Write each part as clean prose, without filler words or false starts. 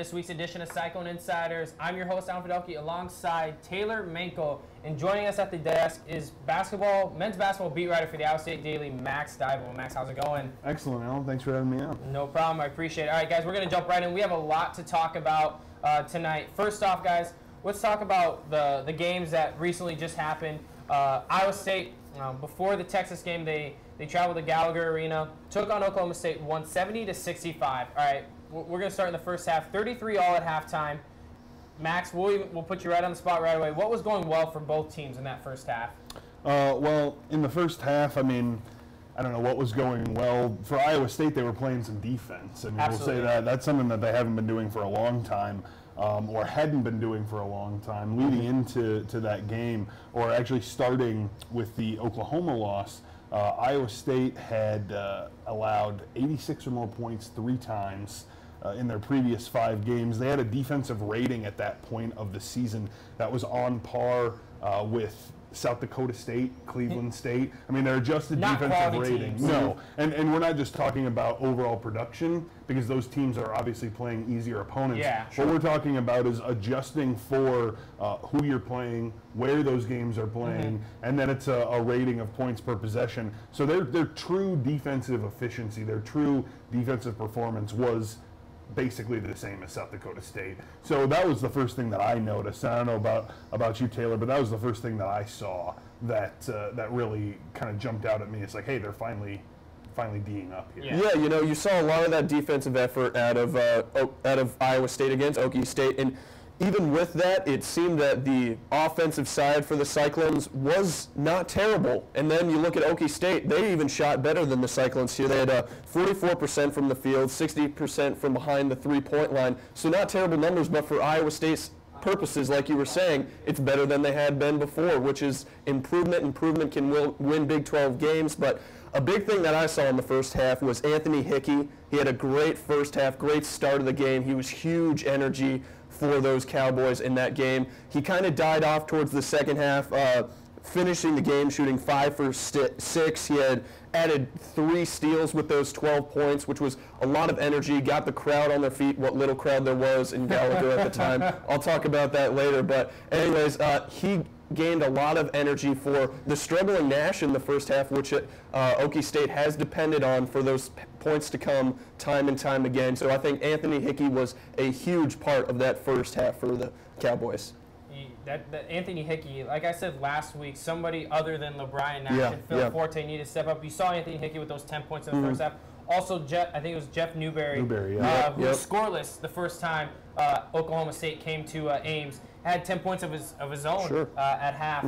this week's edition of Cyclone InCYders. I'm your host, Allen Fiddelke, alongside Taylor Mankle. And joining us at the desk is men's basketball beat writer for the Iowa State Daily, Max Dible. Max, how's it going? Excellent, Alan. Thanks for having me on. No problem. I appreciate it. All right, guys, we're going to jump right in. We have a lot to talk about tonight. First off, guys, let's talk about the games that recently just happened. Iowa State, before the Texas game, they traveled to Gallagher Arena, took on Oklahoma State, won 70-65. All right, we're going to start in the first half. 33 all at halftime. Max, we'll put you right on the spot right away. What was going well for both teams in that first half? Well, in the first half, I mean, I don't know what was going well. For Iowa State, they were playing some defense. I mean, Absolutely. we'll say that's something that they haven't been doing for a long time. Or hadn't been doing for a long time. Leading into that game, or actually starting with the Oklahoma loss, Iowa State had allowed 86 or more points 3 times in their previous 5 games. They had a defensive rating at that point of the season that was on par with South Dakota State, Cleveland State. I mean, their adjusted defensive rating. No, and we're not just talking about overall production, because those teams are obviously playing easier opponents. Yeah, sure. What we're talking about is adjusting for who you're playing, where those games are playing, and then it's a rating of points per possession. So their true defensive efficiency, their true defensive performance was basically the same as South Dakota State. So that was the first thing that I noticed. I don't know about you, Taylor, but that was the first thing that I saw that really kind of jumped out at me. It's like, hey, they're finally D'ing up here. Yeah, you know, you saw a lot of that defensive effort out of Iowa State against Okie State, and even with that, it seemed that the offensive side for the Cyclones was not terrible. And then you look at Okie State, they even shot better than the Cyclones here. They had 44% from the field, 60% from behind the three-point line. So not terrible numbers, but for Iowa State's purposes, like you were saying, it's better than they had been before, which is improvement. Improvement can win Big 12 games, but a big thing that I saw in the first half was Anthony Hickey. He had a great first half, great start of the game. He was huge energy for those Cowboys in that game. He kind of died off towards the second half, finishing the game shooting 5 for 6. He had added 3 steals with those 12 points, which was a lot of energy, got the crowd on their feet, what little crowd there was in Gallagher at the time. I'll talk about that later. But anyways, he gained a lot of energy for the struggling Nash in the first half, which Okie State has depended on for those points to come time and time again. So I think Anthony Hickey was a huge part of that first half for the Cowboys. That Anthony Hickey, like I said last week, somebody other than LeBron Nash and Phil Forte needed to step up. You saw Anthony Hickey with those 10 points in the first half. Also, I think it was Jeff Newberry, who was scoreless the first time Oklahoma State came to Ames. Had 10 points of his own at half.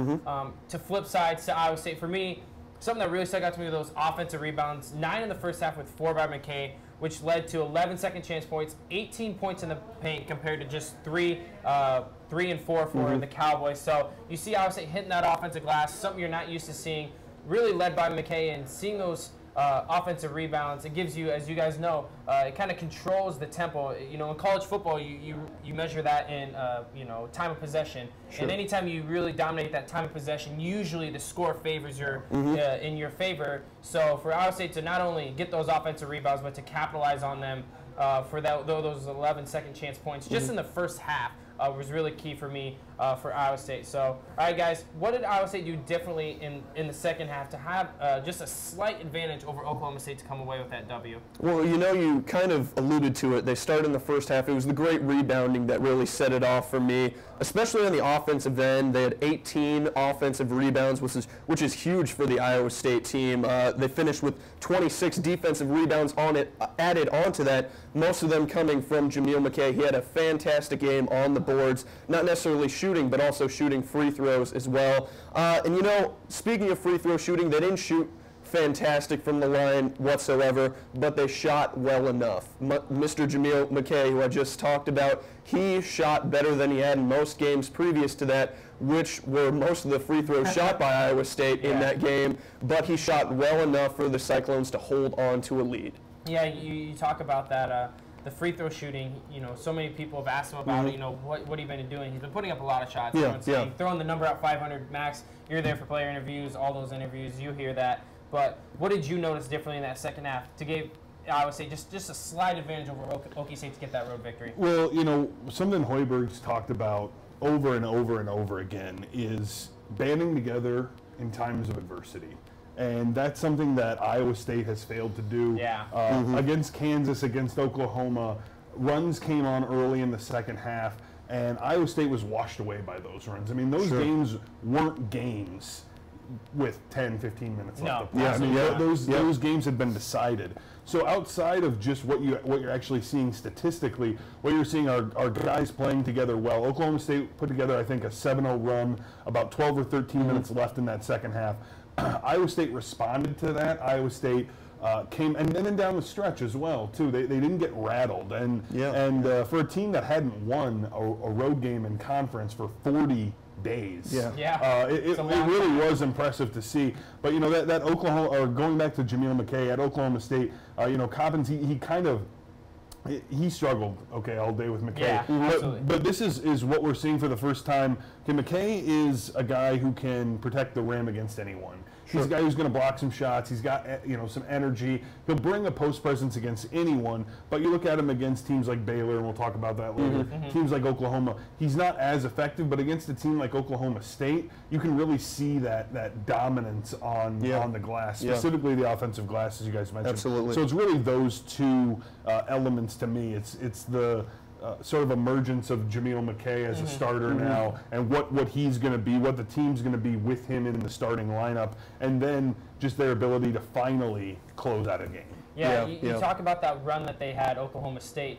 To flip sides to Iowa State, for me, something that really stuck out to me were those offensive rebounds. 9 in the first half with 4 by McKay, which led to 11 second chance points, 18 points in the paint compared to just 3 and 4 for the Cowboys. So you see Iowa State hitting that offensive glass, something you're not used to seeing, really led by McKay, and seeing those offensive rebounds, it gives you, as you guys know, it kind of controls the tempo. You know, in college football, you measure that in time of possession, and anytime you really dominate that time of possession, usually the score favors in your favor. So for Iowa State to not only get those offensive rebounds, but to capitalize on them for those 11 second chance points just in the first half was really key for me for Iowa State. So, all right, guys, what did Iowa State do differently in the second half to have just a slight advantage over Oklahoma State to come away with that W? Well, you know, you kind of alluded to it. They started in the first half. It was the great rebounding that really set it off for me, especially on the offensive end. They had 18 offensive rebounds, which is huge for the Iowa State team. They finished with 26 defensive rebounds added onto that, most of them coming from Jameel McKay. He had a fantastic game on the boards, not necessarily shooting, but also shooting free throws as well. And you know, speaking of free throw shooting, they didn't shoot fantastic from the line whatsoever, but they shot well enough. Mr. Jameel McKay, who I just talked about, he shot better than he had in most games previous to that, which were most of the free throws shot by Iowa State in that game, but he shot well enough for the Cyclones to hold on to a lead. Yeah, you talk about that, the free throw shooting. You know, so many people have asked him about it. You know, what have you been doing? He's been putting up a lot of shots. Throwing the number out 500. Max, you're there for player interviews, all those interviews. You hear that. But what did you notice differently in that second half to Iowa State just a slight advantage over Okie State to get that road victory. Well, something Hoiberg's talked about over and over and over again is banding together in times of adversity. And that's something that Iowa State has failed to do. Yeah. Against Kansas, against Oklahoma, runs came on early in the second half, and Iowa State was washed away by those runs. I mean, those games weren't games with 10, 15 minutes left to play. I mean, those games had been decided. So outside of just what you're actually seeing statistically, what you're seeing are guys playing together well. Oklahoma State put together, I think, a 7-0 run, about 12 or 13 minutes left in that second half. Iowa State responded to that. Iowa State came, and then down the stretch as well, too. They didn't get rattled. And for a team that hadn't won a road game in conference for 40 days. It really was impressive to see. But that Oklahoma, or going back to Jameel McKay at Oklahoma State, Coppins, he struggled all day with McKay. Yeah, but this is what we're seeing for the first time. McKay is a guy who can protect the rim against anyone. He's a guy who's going to block some shots. He's got some energy. He'll bring a post presence against anyone. But you look at him against teams like Baylor, and we'll talk about that later. Teams like Oklahoma, he's not as effective. But against a team like Oklahoma State, you can really see that dominance on the glass, specifically the offensive glass, as you guys mentioned. Absolutely. So it's really those two elements to me. It's the sort of emergence of Jameel McKay as a starter now, and what he's going to be, what the team's going to be with him in the starting lineup, and then just their ability to finally close out a game. You talk about that run that they had, Oklahoma State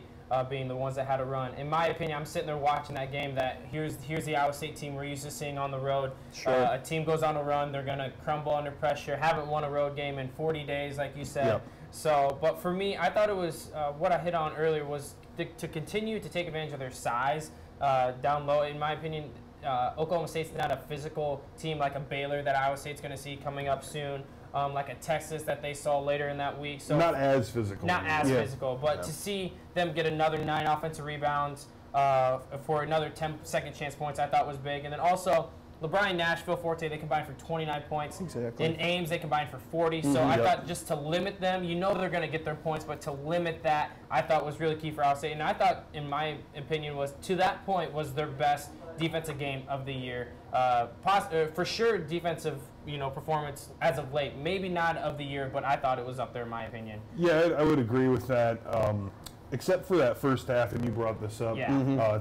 being the ones that had a run. In my opinion, I'm sitting there watching that game. That here's the Iowa State team we're used to seeing on the road. A team goes on a run, they're going to crumble under pressure. Haven't won a road game in 40 days, like you said. So, but for me, I thought it was what I hit on earlier was to continue to take advantage of their size down low. In my opinion, Oklahoma State's not a physical team like a Baylor that Iowa State's going to see coming up soon, like a Texas that they saw later in that week. So not as physical. Not as physical, but to see them get another 9 offensive rebounds for another 10 second chance points, I thought was big. And then also, LeBron, Nashville, Forte, they combined for 29 points. Exactly. In Ames, they combined for 40. So I thought just to limit them, they're going to get their points, but to limit that, I thought was really key for Iowa State. And I thought, in my opinion, was to that point was their best defensive game of the year. For sure, defensive performance as of late. Maybe not of the year, but I thought it was up there in my opinion. Yeah, I would agree with that. Except for that first half, and you brought this up,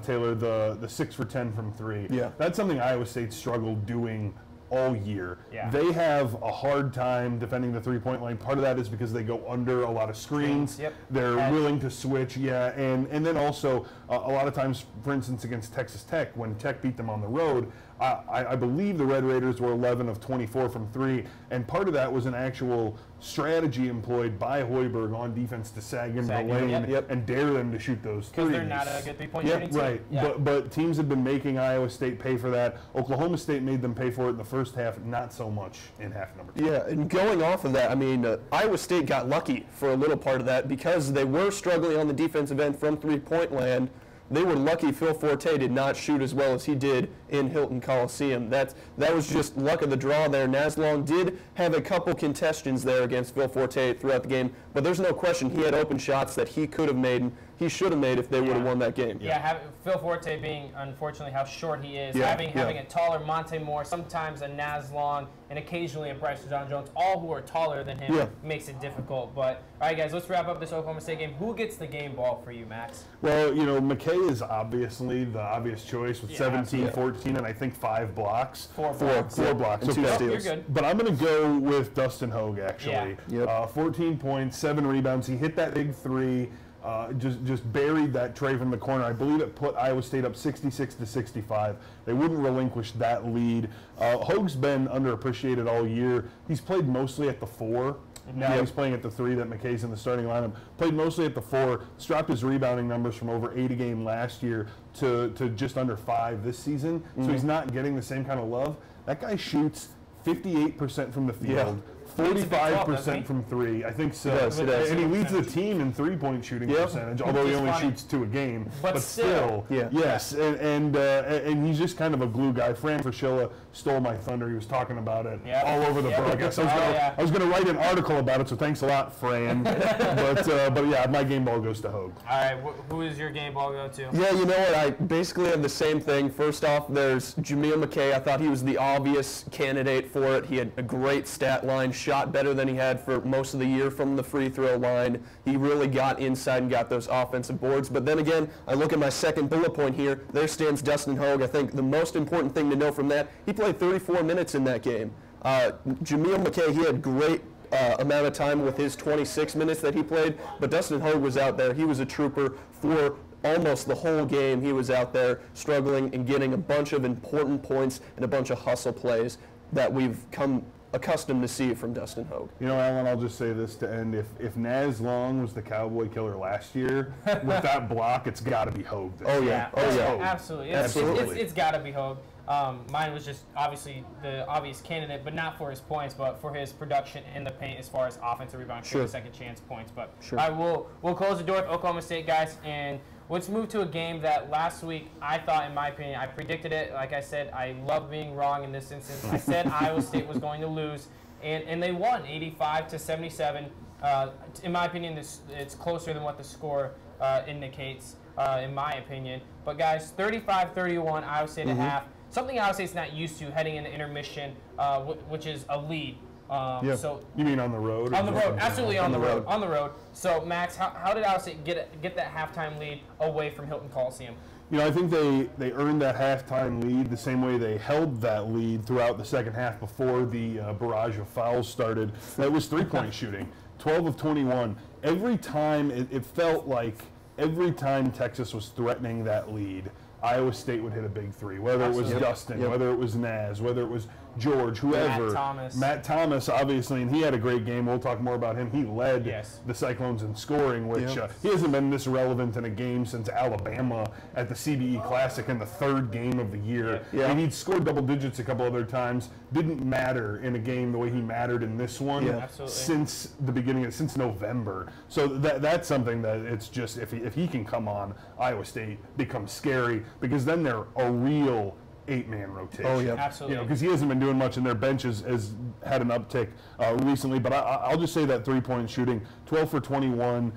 Taylor, the 6 for 10 from 3. Yeah. That's something Iowa State struggled doing all year. Yeah. They have a hard time defending the three-point line. Part of that is because they go under a lot of screens. They're willing to switch, and then also a lot of times, for instance, against Texas Tech, when Tech beat them on the road, I believe the Red Raiders were 11 of 24 from 3, and part of that was an actual strategy employed by Hoiberg on defense to sag into the lane and dare them to shoot those threes. Because they're not a good three-point shooting team. Right. But teams have been making Iowa State pay for that. Oklahoma State made them pay for it in the first half, not so much in half number 2. Yeah, and going off of that, I mean, Iowa State got lucky for a little part of that because they were struggling on the defensive end from three-point land. They were lucky Phil Forte did not shoot as well as he did in Hilton Coliseum. That was just luck of the draw there. Naslong did have a couple contests there against Phil Forte throughout the game, but there's no question he had open shots that he could have made and he should have made if they would have won that game. Phil Forte being, unfortunately, how short he is, having a taller Monte Moore, sometimes a Naslong, and occasionally a Bryce John Jones, all who are taller than him, makes it difficult. But, all right, guys, let's wrap up this Oklahoma State game. Who gets the game ball for you, Max? Well, McKay is obviously the obvious choice with 17, 14, and I think 5 blocks. 4 blocks. And 2 steals. You're good. But I'm going to go with Dustin Hogue, actually. 14 points, 7 rebounds. He hit that big 3. Just buried that tray from the corner. I believe it put Iowa State up 66-65. They wouldn't relinquish that lead. Hogue's been underappreciated all year. He's played mostly at the 4. Now he's playing at the 3 that McKay's in the starting lineup. Played mostly at the 4. Dropped his rebounding numbers from over 8 a game last year to just under 5 this season. So he's not getting the same kind of love. That guy shoots 58% from the field. 45% from three. I think so. And he leads the team in three-point shooting percentage, although he only shoots 2 a game. But still, yes. And he's just kind of a glue guy. Fran Fraschilla stole my thunder. He was talking about it all over the broadcast. I was going to write an article about it, so thanks a lot, Fran. but yeah, my game ball goes to Hogue. All right, who is your game ball go to? Yeah, you know what? I basically have the same thing. First off, there's Jameel McKay. I thought he was the obvious candidate for it. He had a great stat line, shot better than he had for most of the year from the free throw line. He really got inside and got those offensive boards. But then again, I look at my second bullet point here. There stands Dustin Hogue. I think the most important thing to know from that, he played 34 minutes in that game. Jameel McKay, he had great amount of time with his 26 minutes that he played, but Dustin Hogue was out there. He was a trooper for almost the whole game. He was out there struggling and getting a bunch of important points and a bunch of hustle plays that we've come accustomed to see from Dustin Hogue. You know, Alan, I'll just say this to end. If Naz Long was the Cowboy killer last year, with that block, it's got to be Hogue. Absolutely. It's got to be Hogue. Mine was just obviously the obvious candidate, but not for his points, but for his production in the paint as far as offensive rebound, second chance points. But we'll close the door with Oklahoma State, guys, and let's move to a game that last week I thought, in my opinion, I predicted it. Like I said, I love being wrong in this instance. I said Iowa State was going to lose, and they won 85-77. In my opinion, it's closer than what the score indicates, in my opinion. But guys, 35-31, Iowa State at half. Something Iowa State's not used to heading into intermission, which is a lead. So you mean on the road? On the road, absolutely on the road. On the road. So Max, how did Iowa State get that halftime lead away from Hilton Coliseum? You know, I think they earned that halftime lead the same way they held that lead throughout the second half before the barrage of fouls started. That was three-point shooting, 12 of 21. Every time it felt like every time Texas was threatening that lead, Iowa State would hit a big three, whether it was Dustin, whether it was Naz, whether it was George, whoever. Matt Thomas, obviously, and he had a great game. We'll talk more about him. He led the Cyclones in scoring, which he hasn't been this relevant in a game since Alabama at the CBE Classic in the third game of the year. I mean, he'd scored double digits a couple other times. Didn't matter in a game the way he mattered in this one since the beginning, since November. So that's something that it's just, if he can come on, Iowa State becomes scary, because then they're a real 8-man rotation. Absolutely. You know, because he hasn't been doing much, and their bench has had an uptick recently. But I'll just say that three-point shooting, 12 for 21,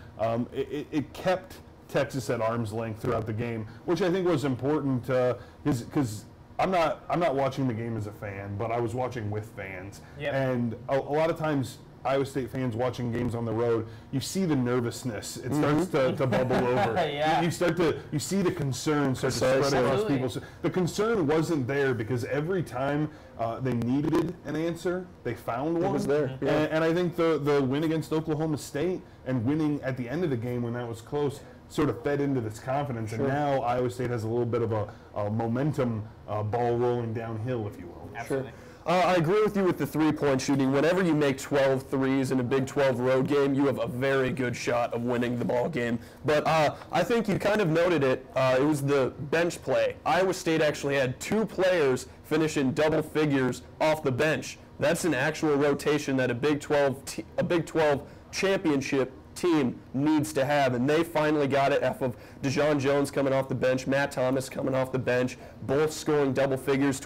it kept Texas at arm's length throughout the game, which I think was important because I'm not watching the game as a fan, but I was watching with fans, and a lot of times Iowa State fans watching games on the road, you see the nervousness. It starts to bubble over. You see the concern start to spread across people. So the concern wasn't there because every time they needed an answer, they found one. It was there. And I think the win against Oklahoma State and winning at the end of the game when that was close sort of fed into this confidence. And now Iowa State has a little bit of a momentum ball rolling downhill, if you will. Absolutely. I agree with you with the three-point shooting. Whenever you make 12 threes in a Big 12 road game, you have a very good shot of winning the ball game. But I think you kind of noted it. It was the bench play. Iowa State actually had 2 players finish in double figures off the bench. That's an actual rotation that a Big 12 championship team needs to have, and they finally got it off of DeJon Jones coming off the bench, Matt Thomas coming off the bench, both scoring double figures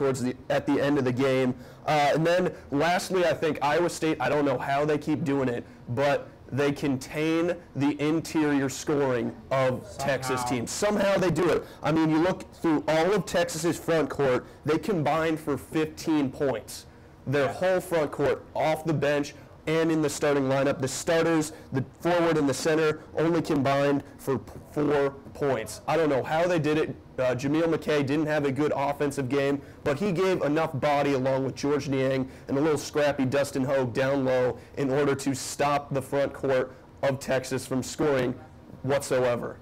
at the end of the game. And then lastly, I think Iowa State, I don't know how they keep doing it, but they contain the interior scoring of Texas teams. Somehow they do it. I mean, you look through all of Texas's front court, they combined for 15 points. Their whole front court off the bench and in the starting lineup. The starters, the forward and the center, only combined for 4 points. I don't know how they did it. Jameel McKay didn't have a good offensive game, but he gave enough body along with George Niang and a little scrappy Dustin Hogue down low in order to stop the front court of Texas from scoring whatsoever.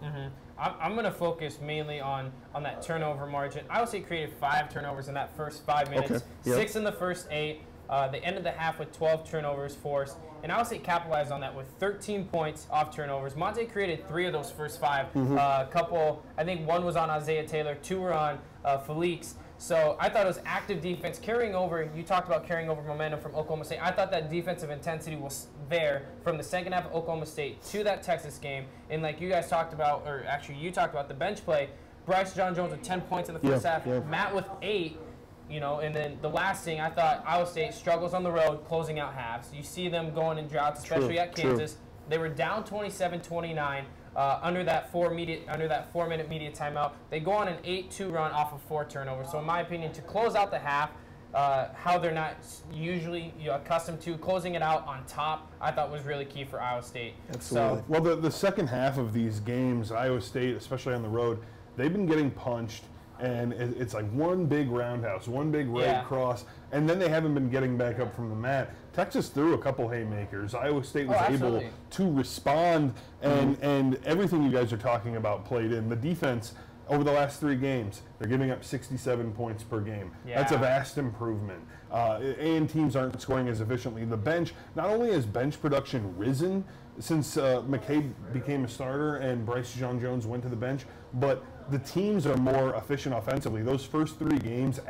I'm going to focus mainly on that turnover margin. Iowa State created 5 turnovers in that first 5 minutes, 6 in the first 8. They ended the half with 12 turnovers forced, and Iowa State capitalized on that with 13 points off turnovers. Monte created 3 of those first 5. A couple, I think one was on Isaiah Taylor, 2 were on Felix. So I thought it was active defense carrying over. You talked about carrying over momentum from Oklahoma State. I thought that defensive intensity was there from the second half of Oklahoma State to that Texas game. And like you guys talked about, or actually you talked about the bench play, Bryce John Jones with 10 points in the first half, Matt with 8. And then the last thing, I thought Iowa State struggles on the road closing out halves. You see them going in droughts, especially at Kansas. They were down 27-29 under that 4-minute media timeout. They go on an 8-2 run off of 4 turnovers. So in my opinion, to close out the half, how they're not usually accustomed to closing it out on top, I thought was really key for Iowa State. Absolutely. So, well, the second half of these games, Iowa State, especially on the road, they've been getting punched. And it's like one big roundhouse, one big right cross, and then they haven't been getting back up from the mat. Texas threw a couple haymakers. Iowa State was able to respond, and everything you guys are talking about played in. The defense over the last 3 games, they're giving up 67 points per game. That's a vast improvement. And teams aren't scoring as efficiently. The bench, not only has bench production risen since McCabe became a starter and Bryce John Jones went to the bench, but the teams are more efficient offensively. Those first 3 games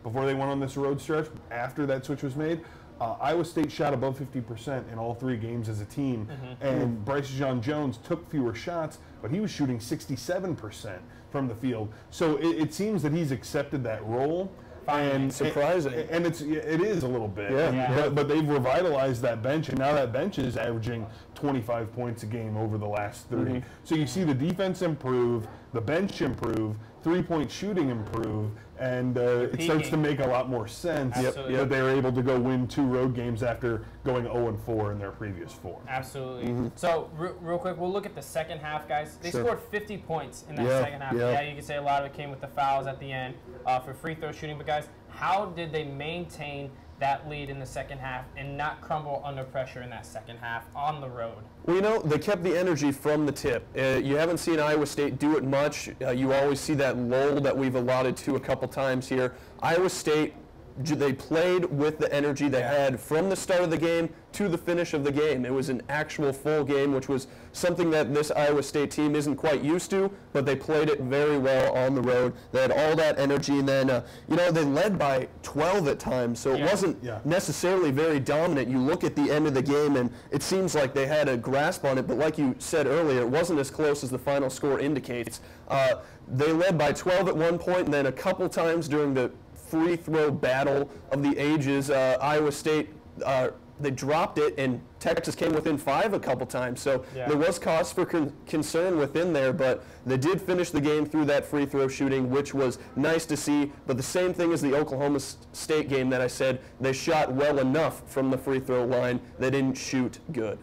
before they went on this road stretch, after that switch was made, Iowa State shot above 50% in all 3 games as a team, and Bryce John Jones took fewer shots, but he was shooting 67% from the field. So it seems that he's accepted that role. And surprising. And it is a little bit. Yeah. But they've revitalized that bench, and now that bench is averaging 25 points a game over the last 3. So you see the defense improve, the bench improve, 3-point shooting improve, and it starts to make a lot more sense that they were able to go win 2 road games after going 0-4 in their previous 4. Absolutely. So real quick, we'll look at the second half, guys. They scored 50 points in that second half. Yeah, you can say a lot of it came with the fouls at the end for free throw shooting. But guys, how did they maintain that lead in the second half and not crumble under pressure in that second half on the road? Well, they kept the energy from the tip. You haven't seen Iowa State do it much. You always see that lull that we've allotted to a couple times here. Iowa State, they played with the energy they had from the start of the game to the finish of the game. It was an actual full game, which was something that this Iowa State team isn't quite used to, but they played it very well on the road. They had all that energy, and then, they led by 12 at times, so it wasn't necessarily very dominant. You look at the end of the game, and it seems like they had a grasp on it, but like you said earlier, it wasn't as close as the final score indicates. They led by 12 at one point, and then a couple times during the free throw battle of the ages, Iowa State, they dropped it, and Texas came within 5 a couple times. So there was cause for concern within there, but they did finish the game through that free throw shooting, which was nice to see. But the same thing as the Oklahoma State game that I said, they shot well enough from the free throw line. They didn't shoot good.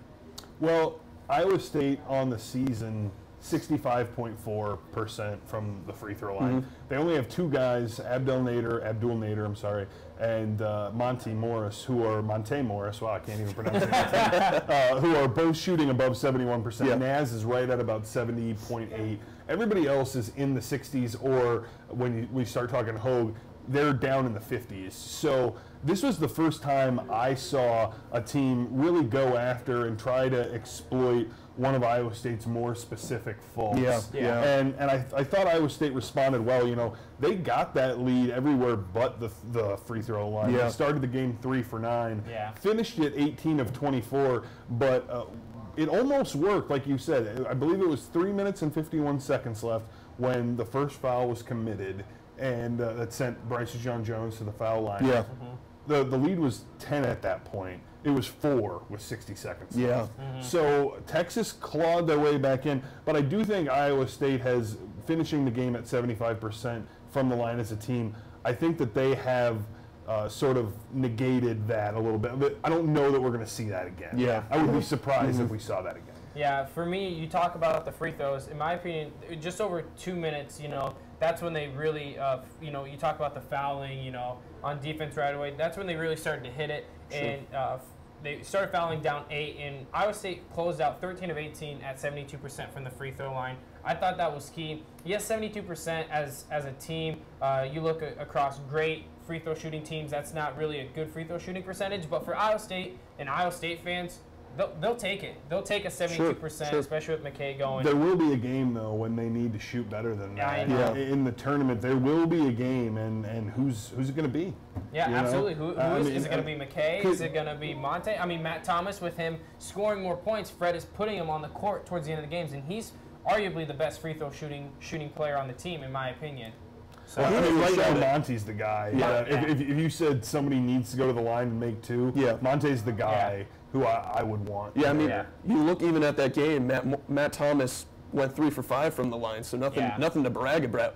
Well, Iowa State on the season, 65.4% from the free throw line. They only have 2 guys, Abdul Nader, and Monte Morris, wow, I can't even pronounce it, who are both shooting above 71%. Naz is right at about 70.8. Everybody else is in the 60s, or when we start talking Hogue, they're down in the 50s. So this was the first time I saw a team really go after and try to exploit one of Iowa State's more specific faults. And I thought Iowa State responded well. They got that lead everywhere but the free throw line. They started the game 3 for 9, finished it 18 of 24, but it almost worked, like you said. I believe it was 3 minutes and 51 seconds left when the first foul was committed, and that sent Bryce John Jones to the foul line. The lead was 10 at that point. It was 4 with 60 seconds left. So Texas clawed their way back in, but I do think Iowa State has, finishing the game at 75% from the line as a team, I think that they have sort of negated that a little bit. But I don't know that we're going to see that again. I would be surprised if we saw that again. Yeah, for me, you talk about the free throws. In my opinion, just over 2 minutes, that's when they really, you talk about the fouling, on defense right away. That's when they really started to hit it. And they started fouling down 8, and Iowa State closed out 13 of 18 at 72% from the free throw line. I thought that was key. Yes, 72% as a team. You look across great free throw shooting teams, that's not really a good free throw shooting percentage. But for Iowa State and Iowa State fans, they'll take it. They'll take a 72%, especially with McKay going. There will be a game, though, when they need to shoot better than that. Yeah. In the tournament, there will be a game, and who's it going to be? Yeah, absolutely. Is it going to be McKay? Is it going to be Monte? I mean, Matt Thomas, with him scoring more points, Fred is putting him on the court towards the end of the games, and he's arguably the best free throw shooting player on the team, in my opinion. So right now, Monte's the guy. If you said somebody needs to go to the line and make two, Monte's the guy who I would want. Yeah, I mean, you look even at that game, Matt Thomas went 3 for 5 from the line, so nothing to brag about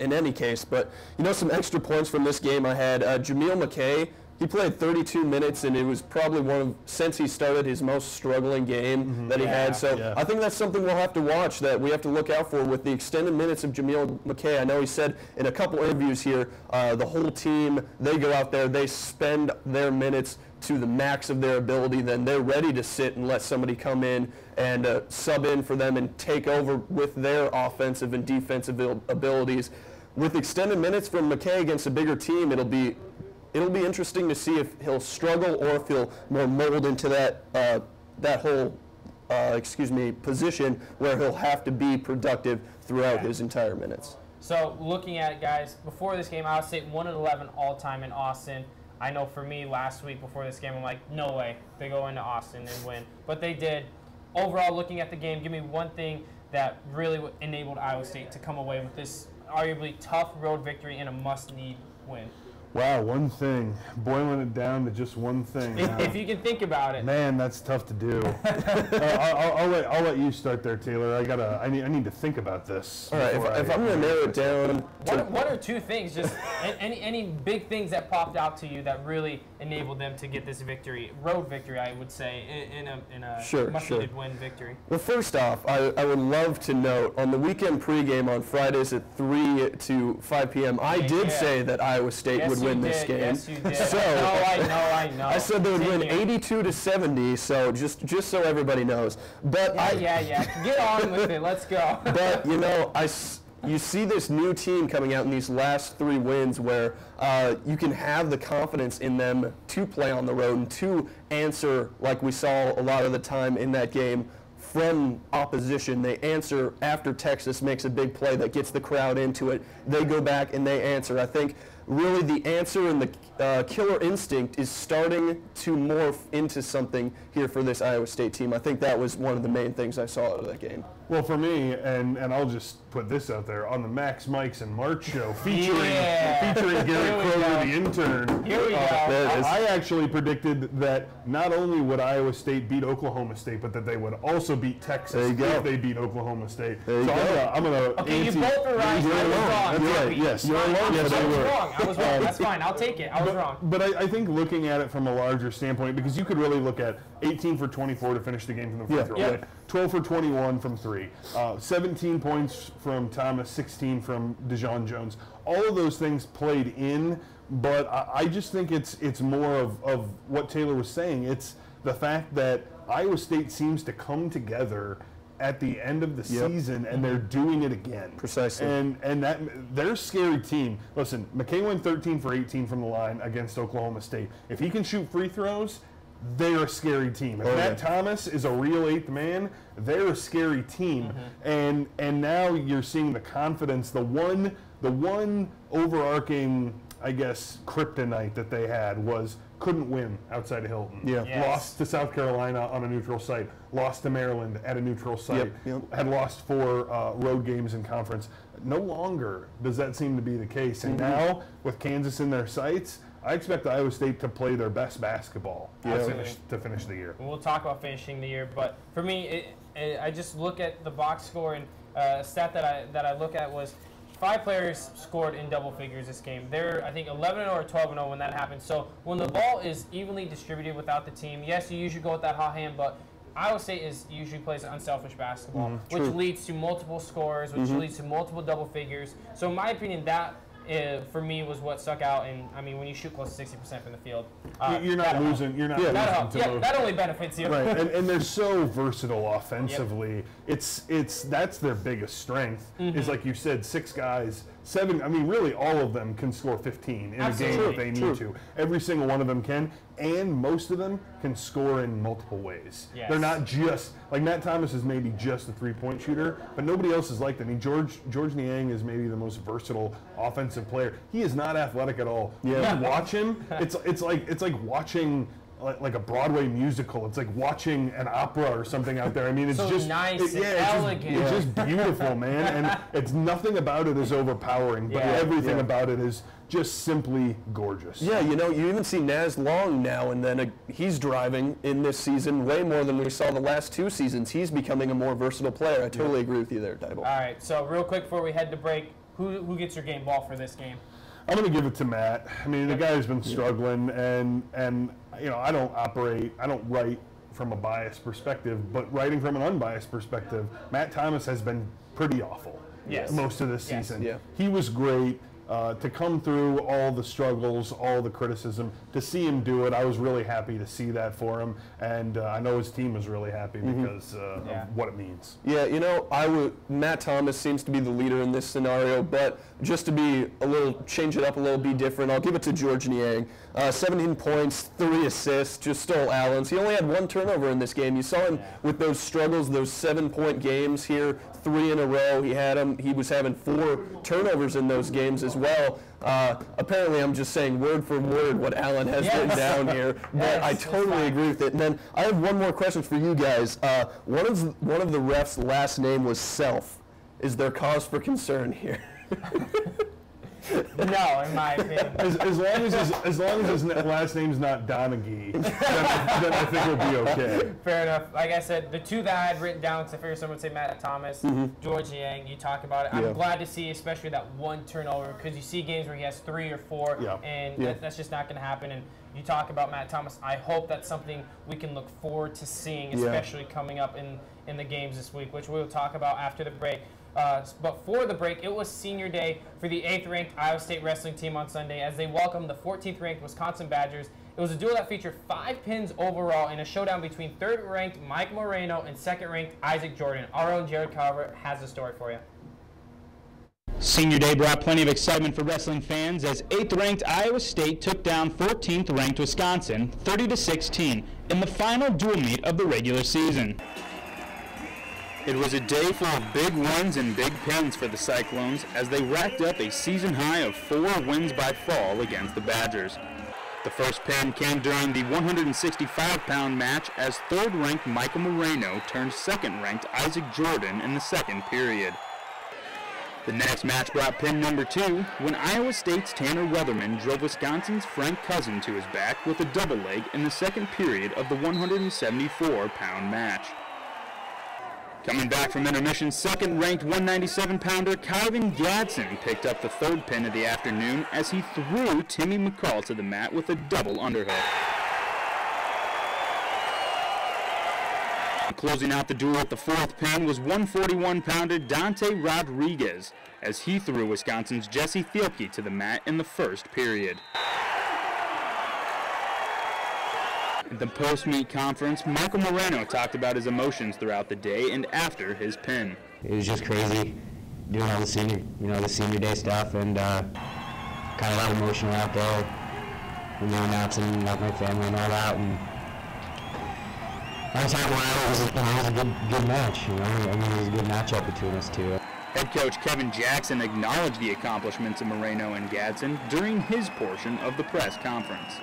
in any case. But, some extra points from this game I had. Jameel McKay, he played 32 minutes, and it was probably since he started, his most struggling game that he had. So I think that's something we'll have to watch, that we have to look out for with the extended minutes of Jameel McKay. I know he said in a couple interviews here, the whole team, they go out there, they spend their minutes to the max of their ability, then they're ready to sit and let somebody come in and sub in for them and take over with their offensive and defensive abilities. With extended minutes from McKay against a bigger team, it'll be interesting to see if he'll struggle or if he'll more mold into that whole position where he'll have to be productive throughout his entire minutes. So looking at it, guys, before this game, Iowa State 1-11 all-time in Austin. I know for me last week before this game, I'm like, no way they go into Austin and win. But they did. Overall, looking at the game, give me one thing that really enabled Iowa State to come away with this arguably tough road victory and a must-need win. Wow, one thing. Boiling it down to just one thing. If you can think about it. Man, that's tough to do. I'll let you start there, Taylor. I need to think about this. All right, if I'm going to narrow it down. One or two things, just any big things that popped out to you that really enabled them to get this victory, road victory, I would say, in a must-needed win victory. Well, first off, I would love to note, on the weekend pregame on Fridays at 3 to 5 p.m., I did say that Iowa State would win this game. Yes, you did. So, I know. I said they would win 82-70, so just so everybody knows. But Get on with it. Let's go. But, you see this new team coming out in these last 3 wins where you can have the confidence in them to play on the road and to answer, like we saw a lot of the time in that game, from opposition. They answer after Texas makes a big play that gets the crowd into it. They go back and they answer. I think really the answer and the killer instinct is starting to morph into something here for this Iowa State team. I think that was one of the main things I saw out of that game. Well, for me, and I'll just put this out there, on the Max, Mikes, and March show, featuring Gary Kroger, the intern, Here we go. I actually predicted that not only would Iowa State beat Oklahoma State, but that they would also beat Texas if they beat Oklahoma State. There you go. I'm going to... Okay, you both were right. I was wrong. You're right, yes. You're alone. Yes, I was wrong. I was wrong. That's fine. I'll take it. I was wrong. But I think looking at it from a larger standpoint, because you could really look at 18 for 24 to finish the game from the free throw. Right? 12 for 21 from 3. 17 points from Thomas, 16 from DeJon Jones. All of those things played in, but I just think it's more of what Taylor was saying. It's the fact that Iowa State seems to come together at the end of the season, and they're doing it again. Precisely. And that they're a scary team. Listen, McKay went 13 for 18 from the line against Oklahoma State. If he can shoot free throws, they're a scary team. If Matt Thomas is a real eighth man, they're a scary team. And now you're seeing the confidence, the one overarching, I guess, kryptonite that they had was couldn't win outside of Hilton. Lost to South Carolina on a neutral site. Lost to Maryland at a neutral site. Had lost 4 road games in conference. No longer does that seem to be the case. And now, with Kansas in their sights, I expect Iowa State to play their best basketball to finish the year. We'll talk about finishing the year, but for me, I just look at the box score, and a stat that I look at was 5 players scored in double figures this game. They're, I think, 11-0 or 12-0 when that happens. So when the ball is evenly distributed without the team, yes, you usually go with that hot hand, but Iowa State usually plays unselfish basketball, which leads to multiple scores, which leads to multiple double figures. So in my opinion, that for me was what stuck out. And I mean, when you shoot close to 60% from the field, you're not losing. You're not losing. That only benefits you. Right, and they're so versatile offensively. It's that's their biggest strength. Is like you said, 6 7, I mean, really all of them can score 15 in Absolutely. a game if they need to. Every single one of them can, and most of them can score in multiple ways. Yes. They're not just, like Matt Thomas is maybe just a three-point shooter, but nobody else is like that. I mean, George Niang is maybe the most versatile offensive player. He is not athletic at all. Yeah. You watch him, it's like watching like a Broadway musical. It's like watching an opera or something out there. I mean, it's so just nice and elegant. It's just beautiful, man. And it's nothing about it is overpowering, but everything about it is just simply gorgeous. Yeah, you know, you even see Naz Long now and then. He's driving in this season way more than we saw the last 2 seasons. He's becoming a more versatile player. I totally agree with you there, Dible. All right, so real quick before we head to break, who gets your game ball for this game? I'm going to give it to Matt. I mean, the guy's been struggling, and you know, I don't write from a biased perspective, but writing from an unbiased perspective, Matt Thomas has been pretty awful most of this season. Yeah. He was great. To come through all the struggles, all the criticism, to see him do it, I was really happy to see that for him, and I know his team was really happy because of what it means. Yeah, you know, Matt Thomas seems to be the leader in this scenario, but just to change it up a little, be different, I'll give it to George Niang. 17 points, 3 assists, just stole Allen's. He only had 1 turnover in this game. You saw him with those struggles, those 7-point games here, 3 in a row. He was having 4 turnovers in those games as well. Apparently, I'm just saying word for word what Allen has written down here, but I totally agree with it. And then I have one more question for you guys. One of the refs' last name was Self. Is there cause for concern here? No, in my opinion. As long as his last name's not Donaghy, then I think we'll be okay. Fair enough. Like I said, the 2 that I had written down, because I figured someone would say Matt Thomas, George Niang, you talk about it. I'm glad to see, especially that 1 turnover, because you see games where he has 3 or 4, and that's just not going to happen. And you talk about Matt Thomas. I hope that's something we can look forward to seeing, especially coming up in the games this week, which we'll talk about after the break. But for the break, it was senior day for the 8th-ranked Iowa State wrestling team on Sunday as they welcomed the 14th-ranked Wisconsin Badgers. It was a duel that featured 5 pins overall in a showdown between 3rd-ranked Mike Moreno and 2nd-ranked Isaac Jordan. Our own Jared Calvert has the story for you. Senior day brought plenty of excitement for wrestling fans as 8th-ranked Iowa State took down 14th-ranked Wisconsin 30-16 in the final dual meet of the regular season. It was a day full of big wins and big pins for the Cyclones as they racked up a season high of 4 wins by fall against the Badgers. The first pin came during the 165-pound match as 3rd-ranked Michael Moreno turned 2nd-ranked Isaac Jordan in the 2nd period. The next match brought pin number 2 when Iowa State's Tanner Weatherman drove Wisconsin's Frank Cousin to his back with a double leg in the 2nd period of the 174-pound match. Coming back from intermission, 2nd-ranked 197-pounder Kyvan Gadsden picked up the 3rd pin of the afternoon as he threw Timmy McCall to the mat with a double underhook. Closing out the duel at the 4th pin was 141-pounder Dante Rodriguez as he threw Wisconsin's Jesse Thielke to the mat in the 1st period. At the post-meet conference, Michael Moreno talked about his emotions throughout the day and after his pin. It was just crazy doing all the senior day stuff, and kind of a lot emotional out there. And then announcing like my family and all that. And I was happy. It was a good match. I mean, it was a good matchup between us two. Head coach Kevin Jackson acknowledged the accomplishments of Moreno and Gadsden during his portion of the press conference.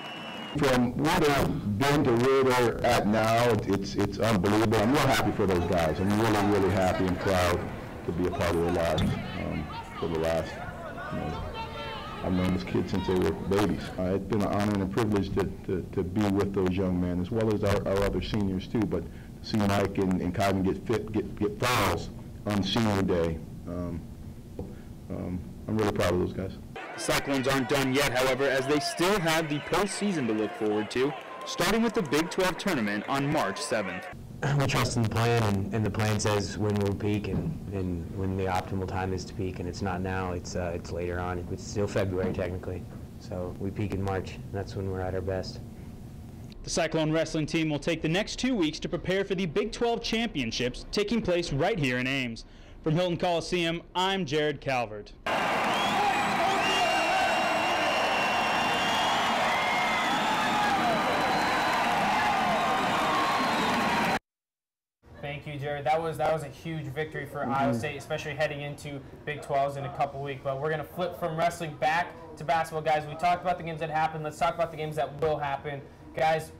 From where they've been to where they're at now, it's unbelievable. I'm real happy for those guys. I'm really, really happy and proud to be a part of their lives for the last, I've known those kids since they were babies. It's been an honor and a privilege to be with those young men, as well as our other seniors too, but to see Mike and Kyvan get fouls on senior day, I'm really proud of those guys. The Cyclones aren't done yet, however, as they still have the postseason to look forward to, starting with the Big 12 tournament on March 7th. We trust in the plan, and the plan says when we'll peak and when the optimal time is to peak, and it's not now, it's later on. It's still February technically, so we peak in March, and that's when we're at our best. The Cyclone wrestling team will take the next 2 weeks to prepare for the Big 12 championships taking place right here in Ames. From Hilton Coliseum, I'm Jared Calvert. Thank you, Jared. That was a huge victory for Iowa State, especially heading into Big 12s in a couple weeks. But we're going to flip from wrestling back to basketball, guys. We talked about the games that happened. Let's talk about the games that will happen. Guys,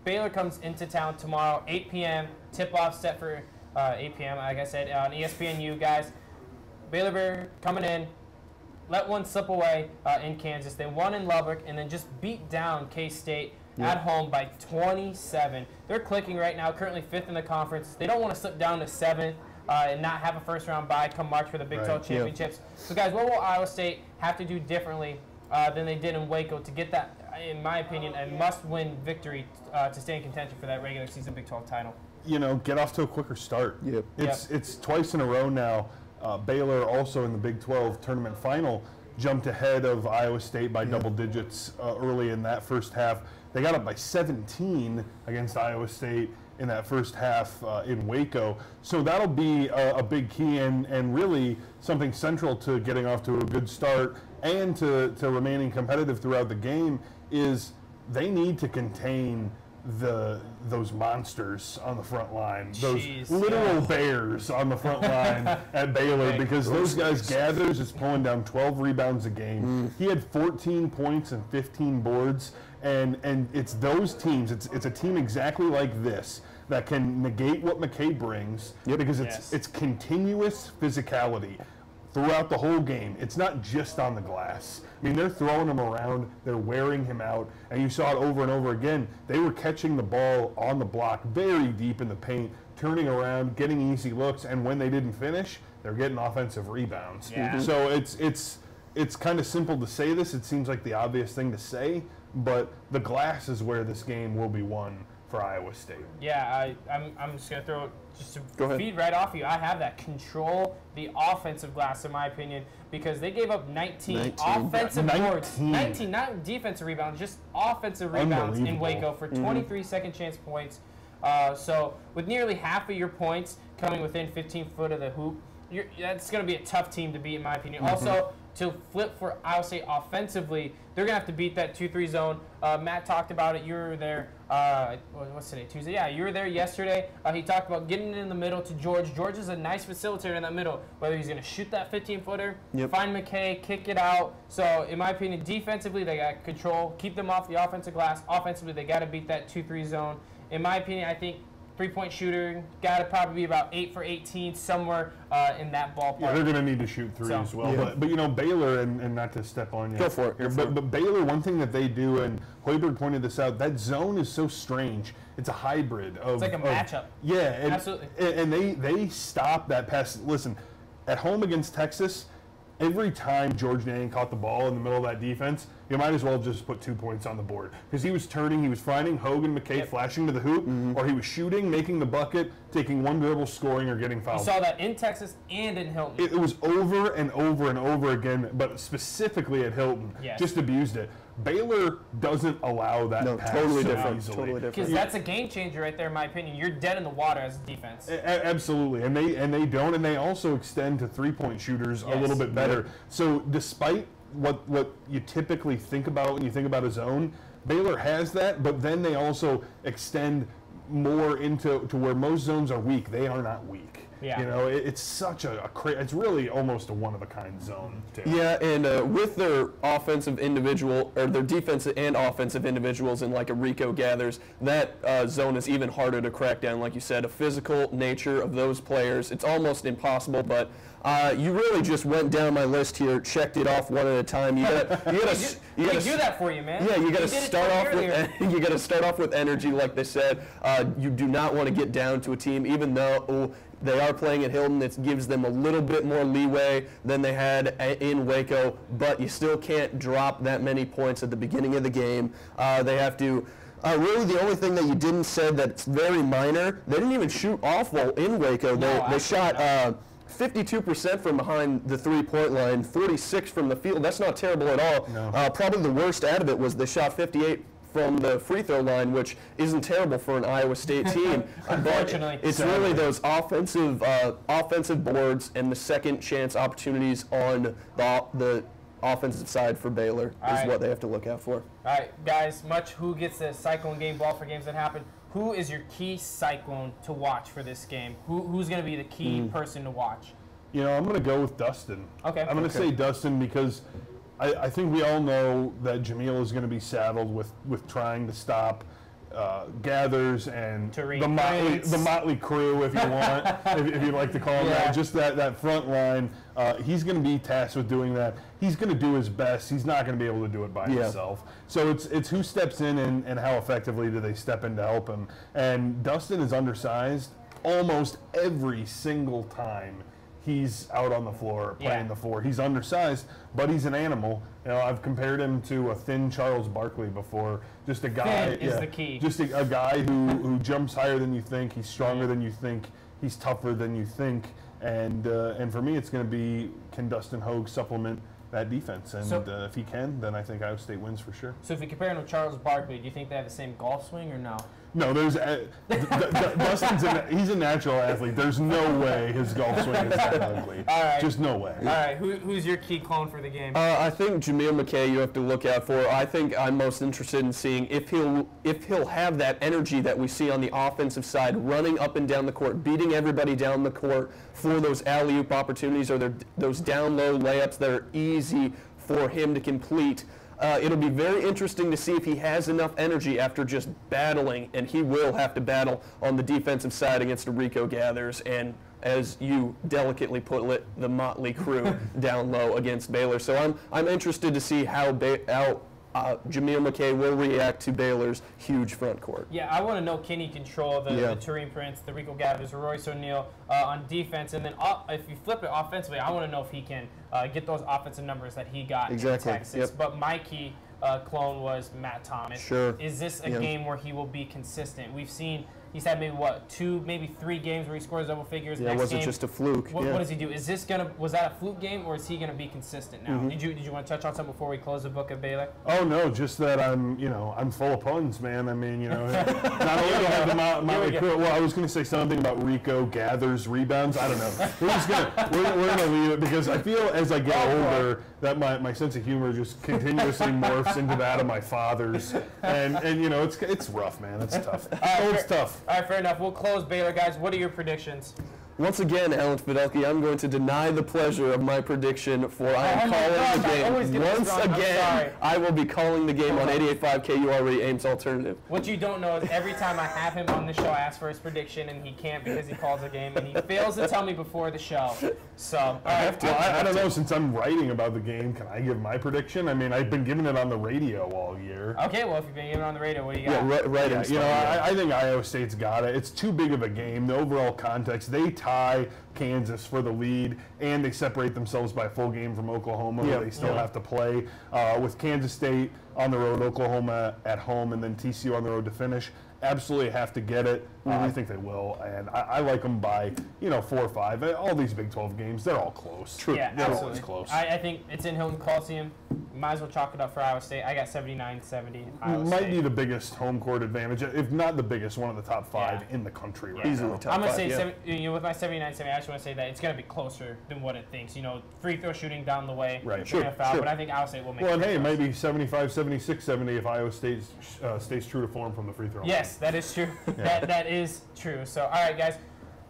Baylor comes into town tomorrow, 8 p.m. Tip-off set for 8 p.m., like I said, on ESPNU, guys. Baylor Bear coming in, let one slip away in Kansas. They won in Lubbock and then just beat down K-State at home by 27. They're clicking right now, currently 5th in the conference. They don't want to slip down to 7th and not have a first-round bye come March for the Big 12 championships. So, guys, what will Iowa State have to do differently than they did in Waco to get that, in my opinion, a must-win victory to stay in contention for that regular season Big 12 title? You know, get off to a quicker start. It's twice in a row now. Baylor also in the Big 12 tournament final jumped ahead of Iowa State by double digits early in that first half. They got up by 17 against Iowa State in that first half in Waco. So that'll be a big key and really something central to getting off to a good start and to remaining competitive throughout the game is they need to contain those monsters on the front line, those literal bears on the front line at Baylor, because those guys, Gathers is pulling down 12 rebounds a game. He had 14 points and 15 boards, and it's those teams. It's a team exactly like this that can negate what McKay brings because it's continuous physicality throughout the whole game. It's not just on the glass. I mean, they're throwing him around, they're wearing him out, and you saw it over and over again. They were catching the ball on the block very deep in the paint, turning around, getting easy looks, and when they didn't finish, they're getting offensive rebounds. So it's kind of simple to say this. It seems like the obvious thing to say, but the glass is where this game will be won for Iowa State. Yeah, I'm just going to throw it just to feed right off you. I have that. Control the offensive glass, in my opinion, because they gave up 19 offensive boards. 19, not defensive rebounds, just offensive rebounds in Waco for 23 second chance points. So with nearly half of your points coming within 15 foot of the hoop, that's going to be a tough team to beat, in my opinion. Also, to flip for Iowa State offensively, they're going to have to beat that 2-3 zone. Matt talked about it. You were there, what's today, Tuesday? Yeah, you were there yesterday. He talked about getting in the middle to George. George is a nice facilitator in that middle, whether he's going to shoot that 15-footer, find McKay, kick it out. So, in my opinion, defensively, they got control, keep them off the offensive glass. Offensively, they got to beat that 2-3 zone. In my opinion, I think three-point shooter, got to probably be about 8 for 18, somewhere in that ballpark. Yeah, they're going to need to shoot three as well. But, you know, Baylor, and not to step on you. Go for it. But Baylor, one thing that they do, and Hoiberg pointed this out, that zone is so strange. It's a hybrid of... It's like a matchup. Yeah. Absolutely. And they stop that pass. Listen, at home against Texas, every time George Niang caught the ball in the middle of that defense, you might as well just put 2 points on the board. Because he was turning, he was finding Hogan, McKay flashing to the hoop, or he was shooting, making the bucket, taking one dribble, scoring, or getting fouled. You saw that in Texas and in Hilton. It was over and over and over again, but specifically at Hilton, just abused it. Baylor doesn't allow that pass totally so different. easily. Totally different. Because that's a game changer right there, in my opinion. You're dead in the water as a defense. Absolutely, and they don't, and they also extend to three-point shooters a little bit better. So despite what you typically think about when you think about a zone, Baylor has that, but then they also extend more into where most zones are weak. They are not weak. Yeah. You know, it's such it's really almost a one-of-a-kind zone, too. Yeah, and with their offensive individual, or their defensive and offensive individuals in like a Rico Gathers, that zone is even harder to crack down. Like you said, a physical nature of those players, it's almost impossible, but you really just went down my list here, checked it off one at a time. You gotta do that for you, man. Yeah, you gotta start off with energy, like they said. You do not want to get down to a team, even though they are playing at Hilton. It gives them a little bit more leeway than they had in Waco, but you still can't drop that many points at the beginning of the game. They have to. Really, the only thing that you didn't say that's very minor, they didn't even shoot awful in Waco. They shot 52% from behind the three-point line, 46 from the field. That's not terrible at all. No. Probably the worst out of it was they shot 58 from the free throw line, which isn't terrible for an Iowa State team. Unfortunately. It's really those offensive boards and the second chance opportunities on the offensive side for Baylor is what they have to look out for. All right, guys, who gets the Cyclone game ball for games that happen? who is your key Cyclone to watch for this game? Who's going to be the key person to watch? You know, I'm going to go with Dustin. Okay. I'm going to say Dustin because I think we all know that Jamil is going to be saddled with trying to stop Gathers and the motley crew, if you want, if you'd like to call them that. Just that front line. He's going to be tasked with doing that. He's going to do his best. He's not going to be able to do it by himself. So it's who steps in and how effectively do they step in to help him. And Dustin is undersized almost every single time he's out on the floor playing the four. He's undersized, but he's an animal. You know, I've compared him to a thin Charles Barkley before. Just a guy. Is the key. Just a guy who jumps higher than you think. He's stronger than you think. He's tougher than you think. And for me, it's going to be, can Dustin Hogue supplement that defense? And if he can, then I think Iowa State wins for sure. So if you compare him to Charles Barkley, do you think they have the same golf swing or no? No, there's Dustin's he's a natural athlete. There's no way his golf swing is that ugly. All right. Just no way. All right, who's your key clone for the game? I think Jamil McKay you have to look out for. I think I'm most interested in seeing if he'll have that energy that we see on the offensive side, running up and down the court, beating everybody down the court for those alley-oop opportunities or those down-low layups that are easy for him to complete. It'll be very interesting to see if he has enough energy after just battling, and he will have to battle on the defensive side against the Rico Gathers and, as you delicately put it, the motley crew down low against Baylor. So I'm interested to see how Jamil McKay will react to Baylor's huge front court. Yeah, I want to know, can he control the Turin Prince, the Rico Gathers, Royce O'Neal on defense? And then if you flip it offensively, I want to know if he can get those offensive numbers that he got in Texas. Yep. But my key clone was Matt Thomas. Sure. Is this a game where he will be consistent? We've seen he's had maybe maybe 3 games where he scores double figures. Yeah, it wasn't just a fluke. What does he do? Is this was that a fluke game, or is he gonna be consistent now? Did you want to touch on something before we close the book of Baylor? Oh no, just that I'm full of puns, man. I mean, not only do I have the motley crew. Well, I was gonna say something about Rico Gathers rebounds. I don't know. We're gonna leave it because I feel as I get older that my sense of humor just continuously morphs into that of my father's, and it's rough, man. It's tough. It's tough. All right, fair enough. We'll close Baylor, guys. What are your predictions? Once again, Allen Fiddelke, I'm going to deny the pleasure of my prediction for I am calling the game. Once again, I will be calling the game on 88.5 KURE Ames Alternative. What you don't know is every time I have him on the show, I ask for his prediction, and he can't because he calls the game, and he fails to tell me before the show. So, I don't know. Since I'm writing about the game, can I give my prediction? I mean, I've been giving it on the radio all year. Okay, well, if you've been giving it on the radio, what do you got? Yeah, I think Iowa State's got it. It's too big of a game. The overall context, they tie Kansas for the lead, and they separate themselves by a full game from Oklahoma, where they still have to play. With Kansas State on the road, Oklahoma at home, and then TCU on the road to finish. Absolutely have to get it. I think they will, and I like them by 4 or 5. All these Big 12 games, they're all close. True, yeah, they're absolutely. always close. I think it's in Hilton Coliseum. Might as well chalk it up for Iowa State. I got 79-70. Iowa Might State. be the biggest home court advantage, if not the biggest, one of the top 5 in the country right Easily now. top I'm going to 5, say, with my 79-70, I just want to say that it's going to be closer than what it thinks. Free throw shooting down the way. Right. Sure. But I think Iowa State will make it. Well, and hey, it might be 75, 76, 70 if Iowa State stays true to form from the free throw line. Yes, that is true. That is true. So, all right, guys,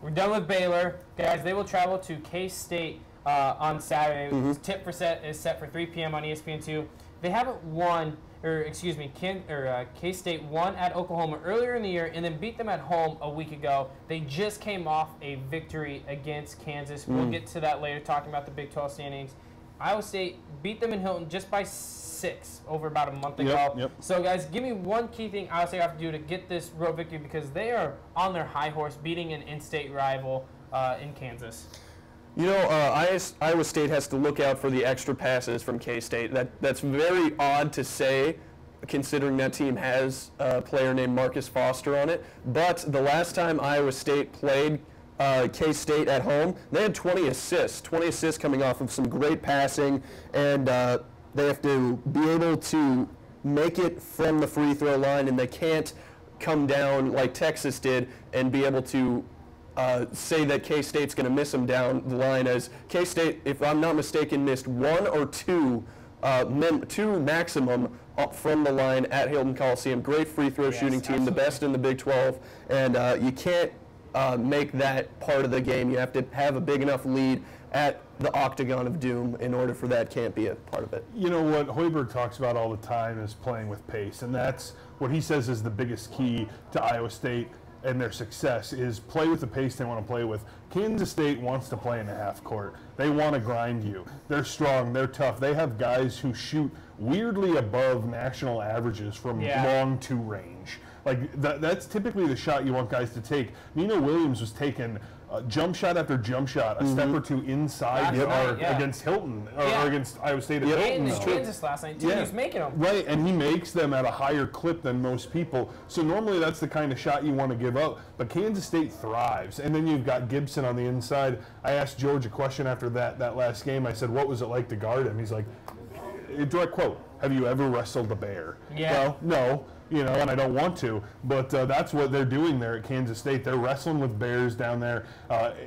we're done with Baylor. Guys, they will travel to K-State on Saturday. Tip for set is set for 3 p.m. on ESPN2. They haven't won, K-State won at Oklahoma earlier in the year and then beat them at home a week ago. They just came off a victory against Kansas. We'll get to that later, talking about the Big 12 standings. Iowa State beat them in Hilton just by 6 over about a month ago. Yep. So, guys, give me one key thing Iowa State have to do to get this road victory, because they are on their high horse, beating an in-state rival in Kansas. Iowa State has to look out for the extra passes from K-State. That's very odd to say, considering that team has a player named Marcus Foster on it. But the last time Iowa State played K-State at home, they had 20 assists. 20 assists coming off of some great passing, and they have to be able to make it from the free throw line, and they can't come down like Texas did and be able to say that K-State's going to miss them down the line, as K-State, if I'm not mistaken, missed 1 or 2 two maximum up from the line at Hilton Coliseum. Great free throw shooting team, absolutely. The best in the Big 12, and you can't make that part of the game. You have to have a big enough lead at the Octagon of Doom in order for that can't be a part of it. You know what Hoiberg talks about all the time is playing with pace, and that's what he says is the biggest key to Iowa State and their success is play with the pace they want to play with. Kansas State wants to play in the half court. They want to grind you. They're strong. They're tough. They have guys who shoot weirdly above national averages from long two range. Like that's typically the shot you want guys to take. Nino Williams was taking jump shot after jump shot, a step or two inside the arc against Hilton, or against Iowa State at Hilton. And Kansas last night, too. He was making them. Right, and he makes them at a higher clip than most people. So normally that's the kind of shot you want to give up. But Kansas State thrives. And then you've got Gibson on the inside. I asked George a question after that last game. I said, what was it like to guard him? He's like, direct quote, have you ever wrestled a bear? Yeah. Well, no. You know, and I don't want to, but that's what they're doing there at Kansas State. They're wrestling with bears down there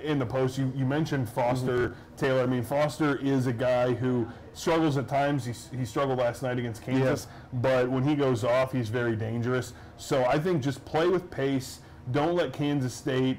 in the post. You mentioned Foster, Taylor. I mean, Foster is a guy who struggles at times. He struggled last night against Kansas, but when he goes off, he's very dangerous. So I think just play with pace. Don't let Kansas State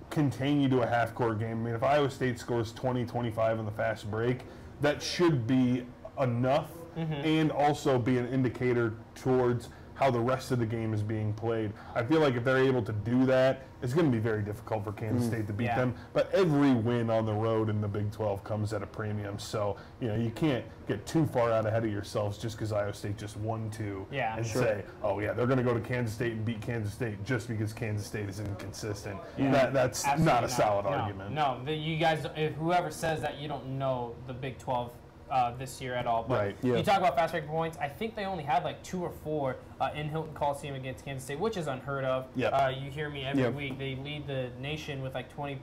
contain you to a half-court game. I mean, if Iowa State scores 20, 25 on the fast break, that should be enough and also be an indicator towards how the rest of the game is being played. I feel like if they're able to do that, it's going to be very difficult for Kansas State to beat them. But every win on the road in the Big 12 comes at a premium. So, you know, you can't get too far out ahead of yourselves just because Iowa State just won two and say, oh, yeah, they're going to go to Kansas State and beat Kansas State just because Kansas State is inconsistent. That's absolutely not a solid argument. No, you guys, whoever says that, you don't know the Big 12 this year at all. But you talk about fast break points. I think they only had like 2 or 4 in Hilton Coliseum against Kansas State, which is unheard of. You hear me every week. They lead the nation with like 20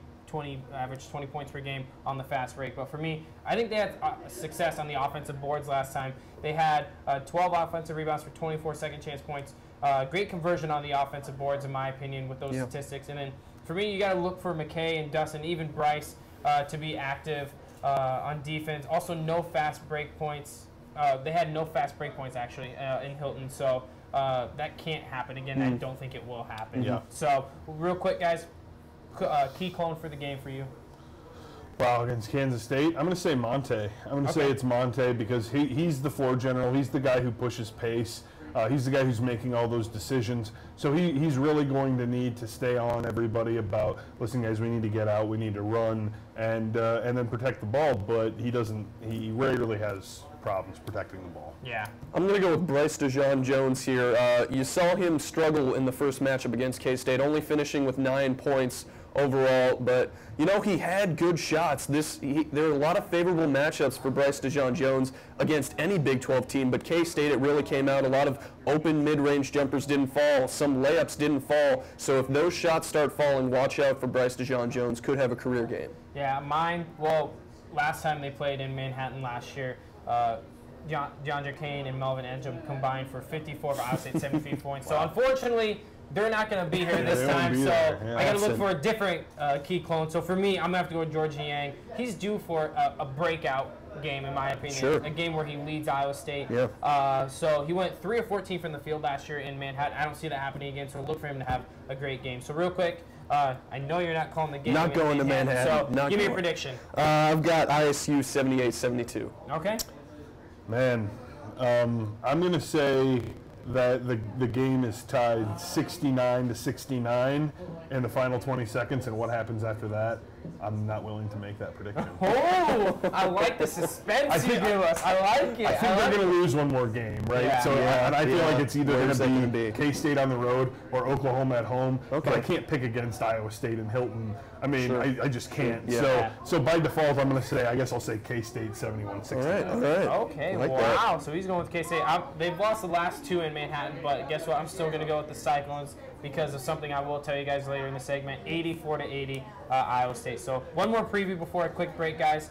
average 20 points per game on the fast break. But for me, I think they had success on the offensive boards last time. They had 12 offensive rebounds for 24 second chance points. Great conversion on the offensive boards, in my opinion, with those statistics. And then for me, you got to look for McKay and Dustin, even Bryce, to be active on defense. Also, no fast break points. They had no fast break points, actually, in Hilton. So that can't happen again. I don't think it will happen. So real quick, guys, key clone for the game for you. Wow, against Kansas State, I'm going to say Monte. I'm going to say it's Monte because he's the floor general. He's the guy who pushes pace. He's the guy who's making all those decisions. So he's really going to need to stay on everybody about, listen, guys, we need to get out, we need to run, and then protect the ball. But he rarely has problems protecting the ball. Yeah. I'm going to go with Bryce DeJean-Jones here. You saw him struggle in the first matchup against K-State, only finishing with 9 points overall, but you know, he had good shots. There are a lot of favorable matchups for Bryce DeJean-Jones against any Big 12 team, but K-State, it really came out. A lot of open mid-range jumpers didn't fall. Some layups didn't fall. So if those shots start falling, watch out for Bryce DeJean-Jones. Could have a career game. Yeah, last time they played in Manhattan last year, John Jacane and Melvin Edgem combined for 54 for Iowa State 73 points. So unfortunately, they're not going to be here this time, so I got to look for a different key clone. So for me, I'm going to have to go with George Niang. He's due for a breakout game, in my opinion, a game where he leads Iowa State. So he went 3 of 14 from the field last year in Manhattan. I don't see that happening again, so look for him to have a great game. So real quick, I know you're not calling the game. Not going to Manhattan. So give me a prediction. I've got ISU 78-72. Okay. Man, I'm going to say that the game is tied 69-69 in the final 20 seconds, and what happens after that, I'm not willing to make that prediction. Oh, I like the suspense you give us. I like it. I think they're going to lose one more game, right? And I feel like it's either going to be K-State on the road or Oklahoma at home. But I can't pick against Iowa State and Hilton. I mean, I just can't. So by default, I'm going to say, I guess I'll say K-State 71-69. All right. Okay, like wow. So he's going with K-State. They've lost the last 2 in Manhattan, but guess what? I'm still going to go with the Cyclones because of something I will tell you guys later in the segment. 84-80 Iowa State. So one more preview before a quick break, guys.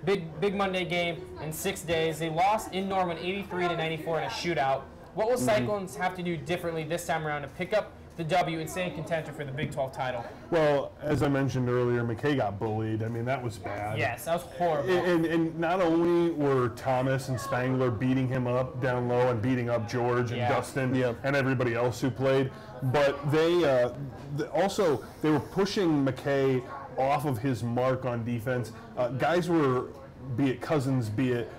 Big Monday game in 6 days. They lost in Norman 83-94 in a shootout. What will Cyclones have to do differently this time around to pick up the W and stay in contention for the Big 12 title. Well, as I mentioned earlier, McKay got bullied. I mean, that was bad. Yes, that was horrible. And not only were Thomas and Spangler beating him up down low and beating up George and Dustin and everybody else who played, but they were pushing McKay off of his mark on defense. Guys were, be it Cousins, be it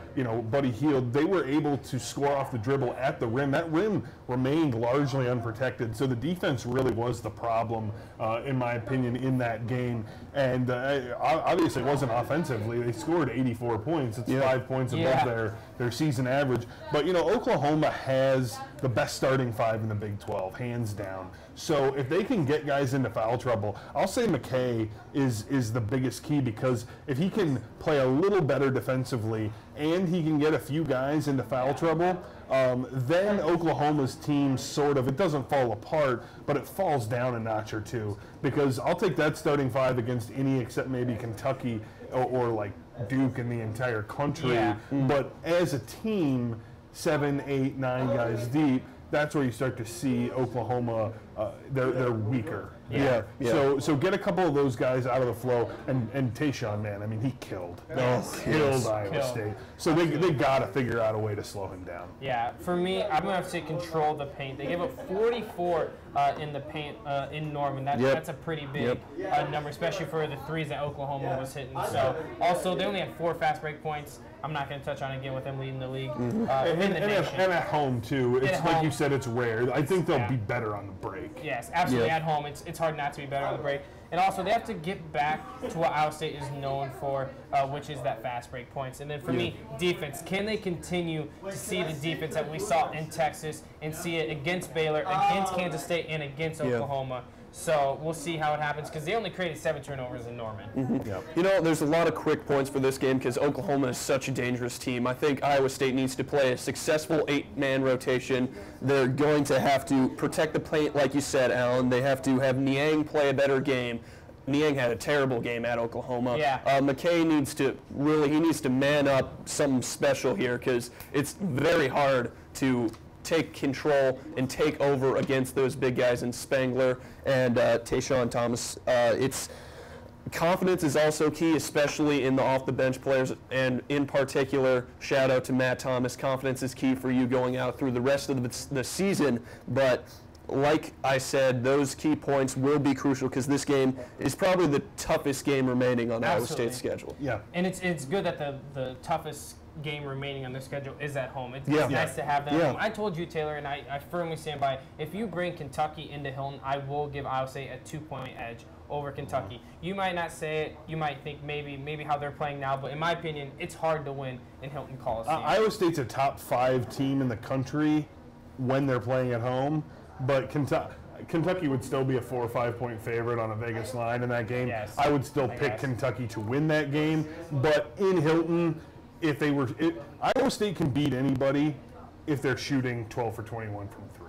Buddy Hield, they were able to score off the dribble at the rim. That rim remained largely unprotected, so the defense really was the problem, in my opinion, in that game. And obviously it wasn't offensively. They scored 84 points. It's 5 points above their season average. But, Oklahoma has the best starting five in the Big 12, hands down. So if they can get guys into foul trouble, I'll say McKay is the biggest key, because if he can play a little better defensively and he can get a few guys into foul trouble, then Oklahoma's team it doesn't fall apart, but it falls down a notch or two, because I'll take that starting five against any except maybe Kentucky or like Duke in the entire country. Yeah. But as a team, 7, 8, 9 guys deep, that's where you start to see Oklahoma, they're weaker. Yeah. So get a couple of those guys out of the flow, and Tayshaun, man, I mean, he killed. Killed Iowa State. So they got to figure out a way to slow him down. Yeah, for me, I'm going to have to say control the paint. They gave up 44 in the paint in Norman. That's a pretty big number, especially for the threes that Oklahoma was hitting. So also, they only had 4 fast break points. I'm not going to touch on it again with them leading the league. And at home, too. It's like you said, it's rare. I think they'll be better on the break. Yes, absolutely. At home, it's hard not to be better on the break. And also, they have to get back to what Iowa State is known for, which is that fast break points. And then for me, defense. Can they continue to see the defense that we saw in Texas and see it against Baylor, against Kansas State, and against Oklahoma? So we'll see how it happens, because they only created 7 turnovers in Norman. There's a lot of quick points for this game because Oklahoma is such a dangerous team. I think Iowa State needs to play a successful 8-man rotation. They're going to have to protect the paint, like you said, Allen. They have to have Niang play a better game. Niang had a terrible game at Oklahoma. McKay needs to man up something special here, because it's very hard to take control and take over against those big guys in Spangler and Tayshaun Thomas. Confidence is also key, especially in the off-the-bench players, and in particular, shout out to Matt Thomas. Confidence is key for you going out through the rest of the season, but like I said, those key points will be crucial, because this game is probably the toughest game remaining on Iowa State's schedule. Yeah, and it's good that the toughest game remaining on their schedule is at home. It's nice to have that at home. I told you, Taylor, and I firmly stand by, if you bring Kentucky into Hilton, I will give Iowa State a 2-point edge over Kentucky. You might not say it, you might think maybe how they're playing now, but in my opinion, it's hard to win in Hilton Coliseum. Iowa State's a top 5 team in the country when they're playing at home, but Kentucky would still be a 4 or 5 point favorite on a Vegas line in that game. I would still pick Kentucky to win that game, but in Hilton, Iowa State can beat anybody if they're shooting 12 for 21 from 3.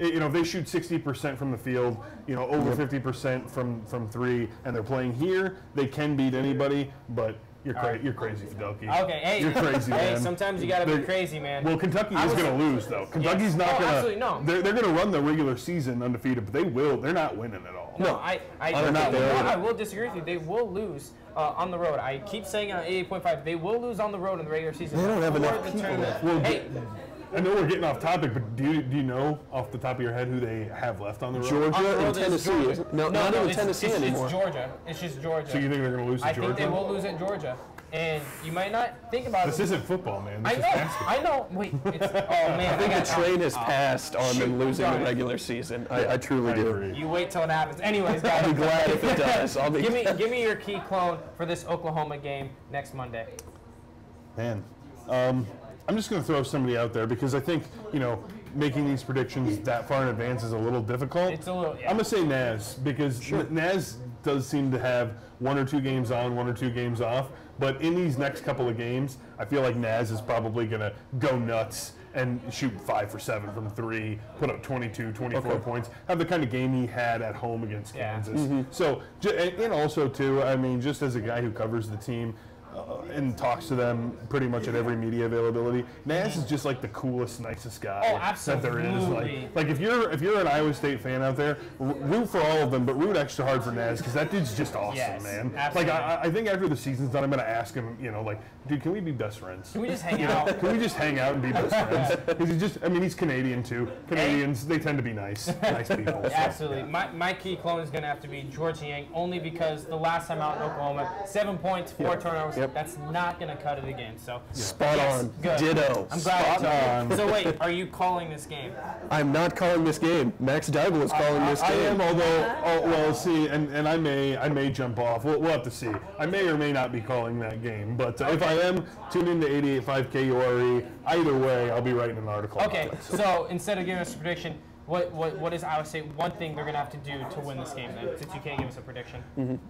If they shoot 60% from the field, over 50% from 3, and they're playing here, they can beat anybody, but you're crazy, Fiddelke. Okay, hey. You're crazy, man. Hey, sometimes you got to be crazy, man. Well, Kentucky is going to lose, though. Kentucky's not going to. Absolutely no. They're going to run the regular season undefeated, but they're not winning at all. No, I will disagree with you. They will lose on the road. I keep saying on 88.5, they will lose on the road in the regular season. They don't have enough people. Well, I know we're getting off topic, but do you know off the top of your head who they have left on the road? Georgia and Tennessee. Not even Tennessee anymore. It's Georgia. It's just Georgia. So you think they're going to lose to Georgia? I think they will lose at Georgia. And you might not think about this. This isn't football, man. This is basketball. I know. Wait. Man. I think the train has passed on them losing the regular season. I truly do. Agree. You wait till it happens. Anyways, guys. I'll be glad if it does. Give me your key clone for this Oklahoma game next Monday. Man, I'm just going to throw somebody out there, because I think, making these predictions that far in advance is a little difficult. It's a little, I'm going to say Naz, because Naz does seem to have 1 or 2 games on, 1 or 2 games off. But in these next couple of games, I feel like Naz is probably going to go nuts and shoot 5 for 7 from 3, put up 22, 24 points, have the kind of game he had at home against Kansas. So, and also, too, I mean, just as a guy who covers the team, and talks to them pretty much at every media availability. Naz is just like the coolest, nicest guy that there is. Like if you're an Iowa State fan out there, root for all of them, but root extra hard for Naz because that dude's just awesome, man. Absolutely. Like I think after the season's done, I'm gonna ask him, like, dude, can we be best friends? Can we just hang out? Can we just hang out and be best friends? Because he's Canadian too. Canadians, they tend to be nice people. So, absolutely. My key clone is gonna have to be George Yang, only because the last time out in Oklahoma, 7 points, 4 turnovers. That's not going to cut it again. So spot on. Good. Ditto. I'm glad. Spot on. So wait, are you calling this game? I'm not calling this game. Max Dible is calling this game. I am, although see, and I may jump off. We'll have to see. I may or may not be calling that game, but if I am, tune into 88.5 KURE. Either way, I'll be writing an article. Okay. So instead of giving us a prediction, what is Iowa State one thing they're going to have to do to win this game then, since you can't give us a prediction?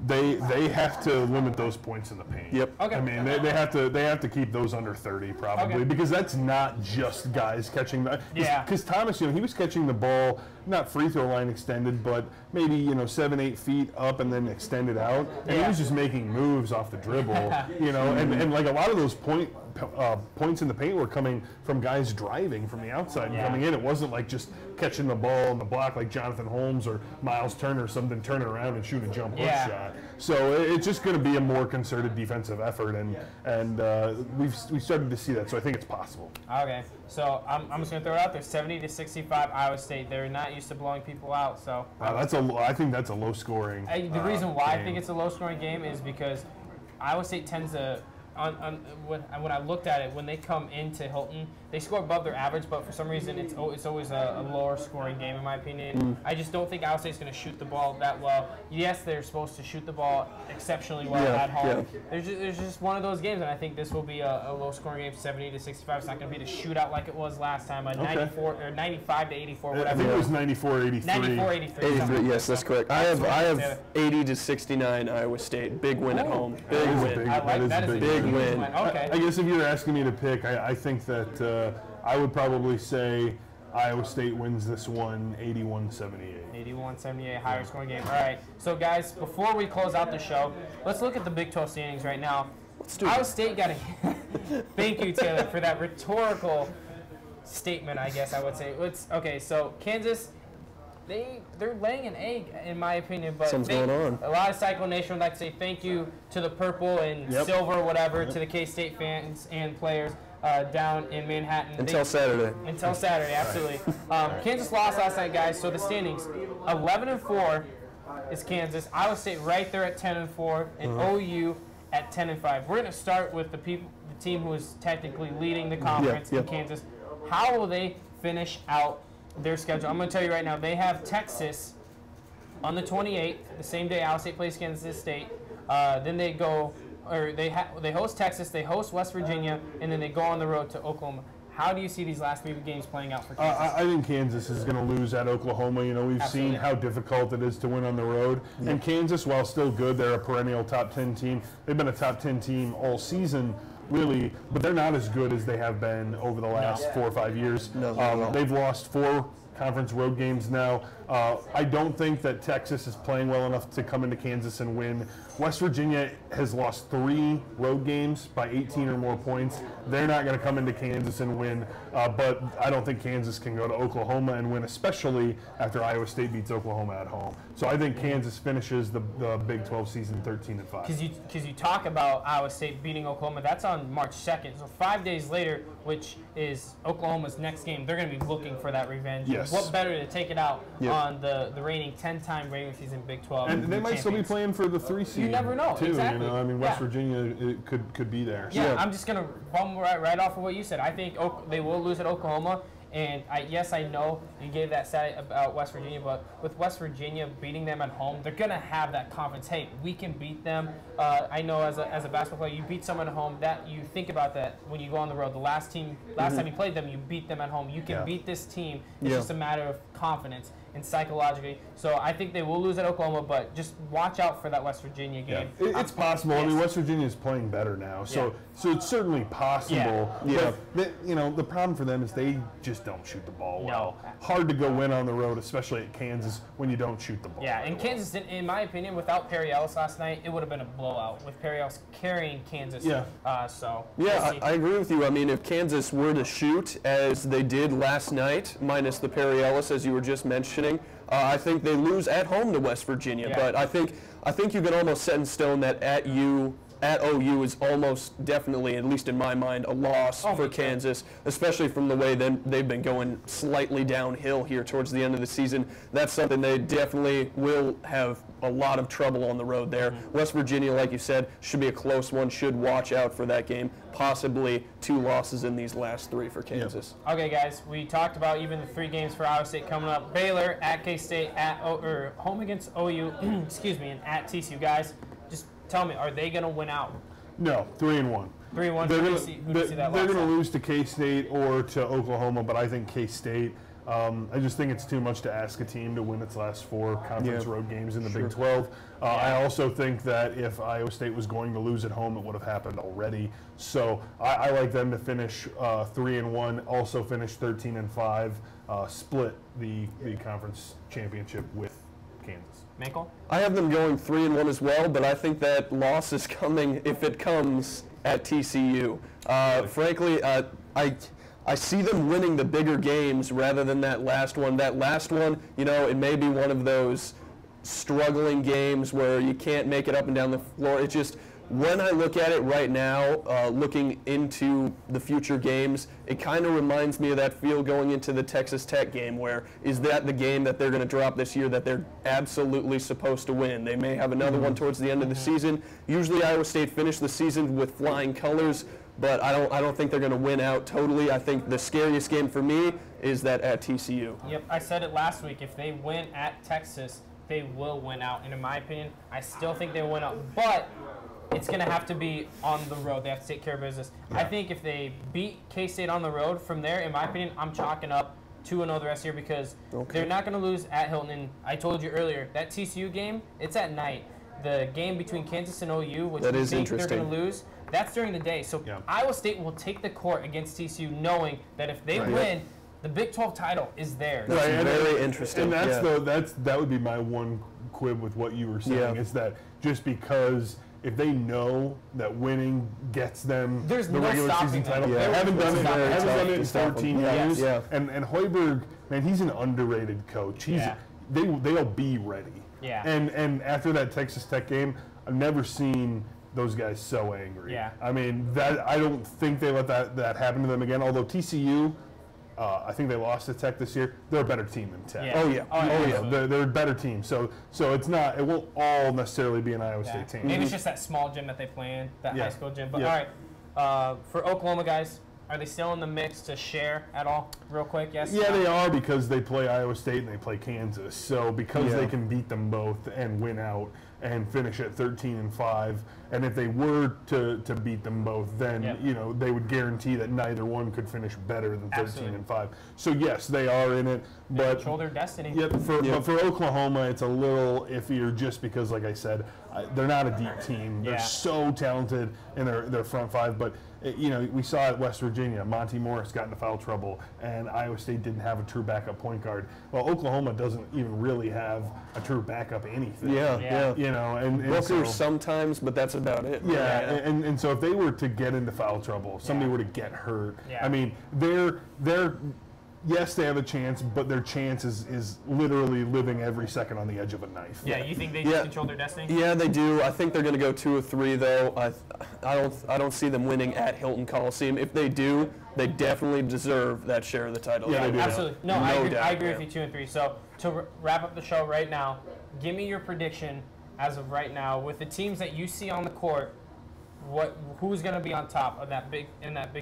They have to limit those points in the paint. Yep. Okay. I mean, they have to keep those under 30 probably because that's not just guys catching the. Because Thomas, he was catching the ball not free throw line extended, but maybe 7-8 feet up and then extended out, and he was just making moves off the dribble. And like a lot of those points in the paint were coming from guys driving from the outside and coming in. It wasn't like just catching the ball on the block like Jonathan Holmes or Miles Turner or something, turning around and shooting a jump hook shot. So it's just going to be a more concerted defensive effort, and we've started to see that. So I think it's possible. Okay, so I'm just going to throw it out there: 70-65 Iowa State. They're not used to blowing people out. So I think that's a low scoring. The reason why I think it's a low scoring game is because Iowa State tends to. When I looked at it, when they come into Hilton, they score above their average, but for some reason it's always a lower scoring game in my opinion. I just don't think Iowa State's going to shoot the ball that well. Yes, they're supposed to shoot the ball exceptionally well at home. There's just one of those games, and I think this will be a low scoring game, 70-65. It's not going to be the shootout like it was last time, 94 or 95-84, whatever. I think it was 94-83. 94-83. Yes, that's correct. I have 80-69 Iowa State. Big win at home. Big win. That is a big win. Okay. I guess if you're asking me to pick, I think that I would probably say Iowa State wins this one 81-78. 81-78, higher scoring game. All right. So, guys, before we close out the show, let's look at the Big 12 standings right now. Iowa State got a thank you, Taylor, for that rhetorical statement, I guess I would say. Okay, so Kansas, they're laying an egg, in my opinion. But something's going on. A lot of Cyclone Nation would like to say thank you to the purple and silver or whatever, to the K-State fans and players down in Manhattan. Until Saturday. Until Saturday, absolutely. Kansas lost last night, guys, so the standings, 11-4 is Kansas. Iowa State right there at 10-4, and OU at 10-5. We're going to start with the team who is technically leading the conference in Kansas. How will they finish out their schedule? I'm going to tell you right now, they have Texas on the 28th, the same day Iowa State plays Kansas State. Then they go, or they host Texas, they host West Virginia, and then they go on the road to Oklahoma. How do you see these last 3 games playing out for Kansas? I think Kansas is going to lose at Oklahoma. We've seen how difficult it is to win on the road. And Kansas, while still good, they're a perennial top 10 team. They've been a top 10 team all season, really, but they're not as good as they have been over the last 4 or 5 years. They've lost 4 conference road games now. I don't think that Texas is playing well enough to come into Kansas and win. West Virginia has lost 3 road games by 18 or more points. They're not going to come into Kansas and win, but I don't think Kansas can go to Oklahoma and win, especially after Iowa State beats Oklahoma at home. So I think Kansas finishes the Big 12 season 13-5. Because you talk about Iowa State beating Oklahoma, that's on March 2nd. So 5 days later, which is Oklahoma's next game, they're going to be looking for that revenge. Yes. What better to take it out on the reigning 10-time regular season Big 12? And they might still be playing for the 3 seed. You never know. Too, exactly. West Virginia could be there. Yeah, I'm just going to bum right off of what you said. I think they will lose at Oklahoma. And yes, I know you gave that stat about West Virginia, but with West Virginia beating them at home, they're going to have that confidence. Hey, we can beat them. I know as a basketball player, you beat someone at home, that you think about that when you go on the road. The last time you played them, you beat them at home. You can beat this team. It's just a matter of confidence. and psychologically. So I think they will lose at Oklahoma, but just watch out for that West Virginia game. Yeah. It's possible. Yes. I mean, West Virginia is playing better now, so it's certainly possible. Yeah. But the problem for them is they just don't shoot the ball well. No. Hard to go win on the road, especially at Kansas, when you don't shoot the ball. Yeah, and Kansas, in my opinion, without Perry Ellis last night, it would have been a blowout with Perry Ellis carrying Kansas. Yeah. I agree with you. I mean, if Kansas were to shoot as they did last night, minus the Perry Ellis, as you were just mentioning, I think they lose at home to West Virginia. Yeah. But I think you can almost set in stone that at OU is almost definitely, at least in my mind, a loss for Kansas, especially from the way they've been going slightly downhill here towards the end of the season. That's something they definitely will have a lot of trouble on the road there. West Virginia, like you said, should be a close one, should watch out for that game. Possibly 2 losses in these last 3 for Kansas. Yep. Okay, guys, we talked about even the 3 games for Iowa State coming up. Baylor, at K-State, or home against OU, excuse me, and at TCU. Guys, just tell me, are they going to win out? No, 3-1. 3-1. They're going to lose to K-State or to Oklahoma, but I think K-State. I just think it's too much to ask a team to win its last 4 conference road games in the Big 12. I also think that if Iowa State was going to lose at home, it would have happened already. So I like them to finish 3-1, also finish 13-5, split the conference championship with Kansas. Mankle? I have them going 3-1 as well, but I think that loss is coming, if it comes, at TCU. Frankly, I see them winning the bigger games rather than that last one. That last one, it may be one of those struggling games where you can't make it up and down the floor. It's just, when I look at it right now, looking into the future games, it kind of reminds me of that feel going into the Texas Tech game, where is that the game that they're going to drop this year that they're absolutely supposed to win? They may have another one towards the end of the season. Usually Iowa State finished the season with flying colors, but I don't think they're going to win out totally. I think the scariest game for me is that at TCU. Yep, I said it last week. If they win at Texas, they will win out. And in my opinion, I still think they will win out. But it's going to have to be on the road. They have to take care of business. Yeah. I think if they beat K-State on the road, from there, in my opinion, I'm chalking up 2-0 the rest of the year, because they're not going to lose at Hilton. And I told you earlier, that TCU game, it's at night. The game between Kansas and OU, which we think they're going to lose, that's during the day. So Iowa State will take the court against TCU, knowing that if they win, the Big 12 title is theirs. That's very interesting. And that would be my one quib with what you were saying, is that just because if they know that winning gets them the regular season title, they haven't done it in 13 years. Yeah. And Hoiberg, man, he's an underrated coach. They'll be ready. Yeah. And after that Texas Tech game, I've never seen those guys so angry. Yeah. I mean, I don't think they let that happen to them again. Although TCU, I think they lost to Tech this year. They're a better team than Tech. Yeah. Oh yeah. They're a better team. So it's not. It won't all necessarily be an Iowa State team. Maybe it's just that small gym that they play in, that high school gym. But all right, for Oklahoma guys, are they still in the mix to share at all? Real quick, yes? Yeah, they are, because they play Iowa State and they play Kansas. So because they can beat them both and win out and finish at 13-5, and if they were to beat them both, then they would guarantee that neither one could finish better than 13-5. So yes, they are in it, but control their destiny. But for Oklahoma, it's a little iffier, just because, like I said, they're not a deep team. They're so talented in their front 5, but we saw at West Virginia, Monty Morris got into foul trouble, and Iowa State didn't have a true backup point guard. Well, Oklahoma doesn't even really have a true backup anything. And Booker sometimes, but that's about it. And so if they were to get into foul trouble, if somebody were to get hurt, I mean, yes, they have a chance, but their chance is literally living every second on the edge of a knife. Yeah, you think they just control their destiny? Yeah, they do. I think they're going to go 2 or 3, though. I don't see them winning at Hilton Coliseum. If they do, they definitely deserve that share of the title. Yeah, they do. Absolutely. No, I agree with you 2 and 3. So to wrap up the show right now, give me your prediction as of right now with the teams that you see on the court. who's going to be on top of that Big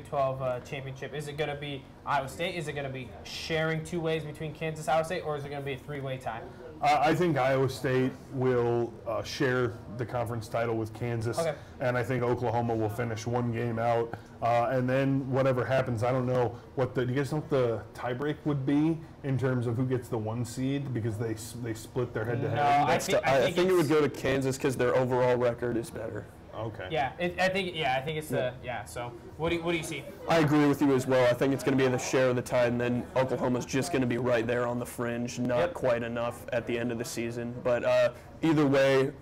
12 championship? Is it going to be Iowa State? Is it going to be sharing two ways between Kansas, Iowa State, or is it going to be a three-way tie? I think Iowa State will share the conference title with Kansas, and I think Oklahoma will finish one game out. And then whatever happens, I don't know do you guys know what the tiebreak would be in terms of who gets the 1 seed, because they split their head-to-head? No, I think it would go to Kansas because their overall record is better. Okay. Yeah, I think it's So what do you see? I agree with you as well. I think it's going to be the share of the tie, and then Oklahoma's just going to be right there on the fringe, not quite enough at the end of the season. But either way,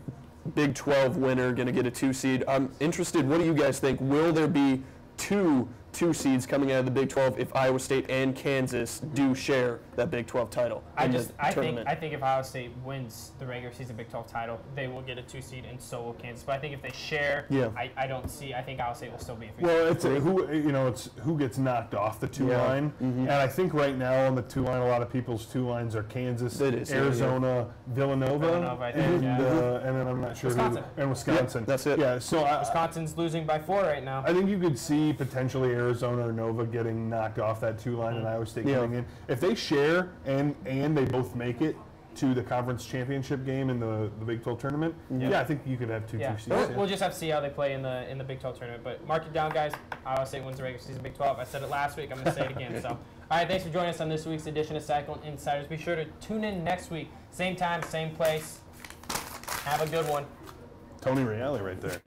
Big 12 winner going to get a 2 seed. I'm interested. What do you guys think? Will there be two seeds coming out of the Big 12 if Iowa State and Kansas do share that Big 12 title? I think if Iowa State wins the regular season Big 12 title, they will get a 2 seed, and so will Kansas. But I think if they share, I don't see. I think Iowa State will still be a 3 seed. Well, it's who gets knocked off the 2 line, and I think right now on the 2 line, a lot of people's 2 lines are Kansas, Arizona, Villanova, I think, and then I'm not sure Wisconsin. And Wisconsin. Yep, that's it. Yeah, so Wisconsin's losing by 4 right now. I think you could see potentially Arizona or Nova getting knocked off that 2 line, and Iowa State coming in. If they share and they both make it to the conference championship game in the Big 12 tournament, I think you could have two seeds. We'll just have to see how they play in the Big 12 tournament. But mark it down, guys. Iowa State wins the regular season Big 12. I said it last week. I'm going to say it again. So, all right, thanks for joining us on this week's edition of Cyclone InCYders. Be sure to tune in next week. Same time, same place. Have a good one. Tony Reale right there.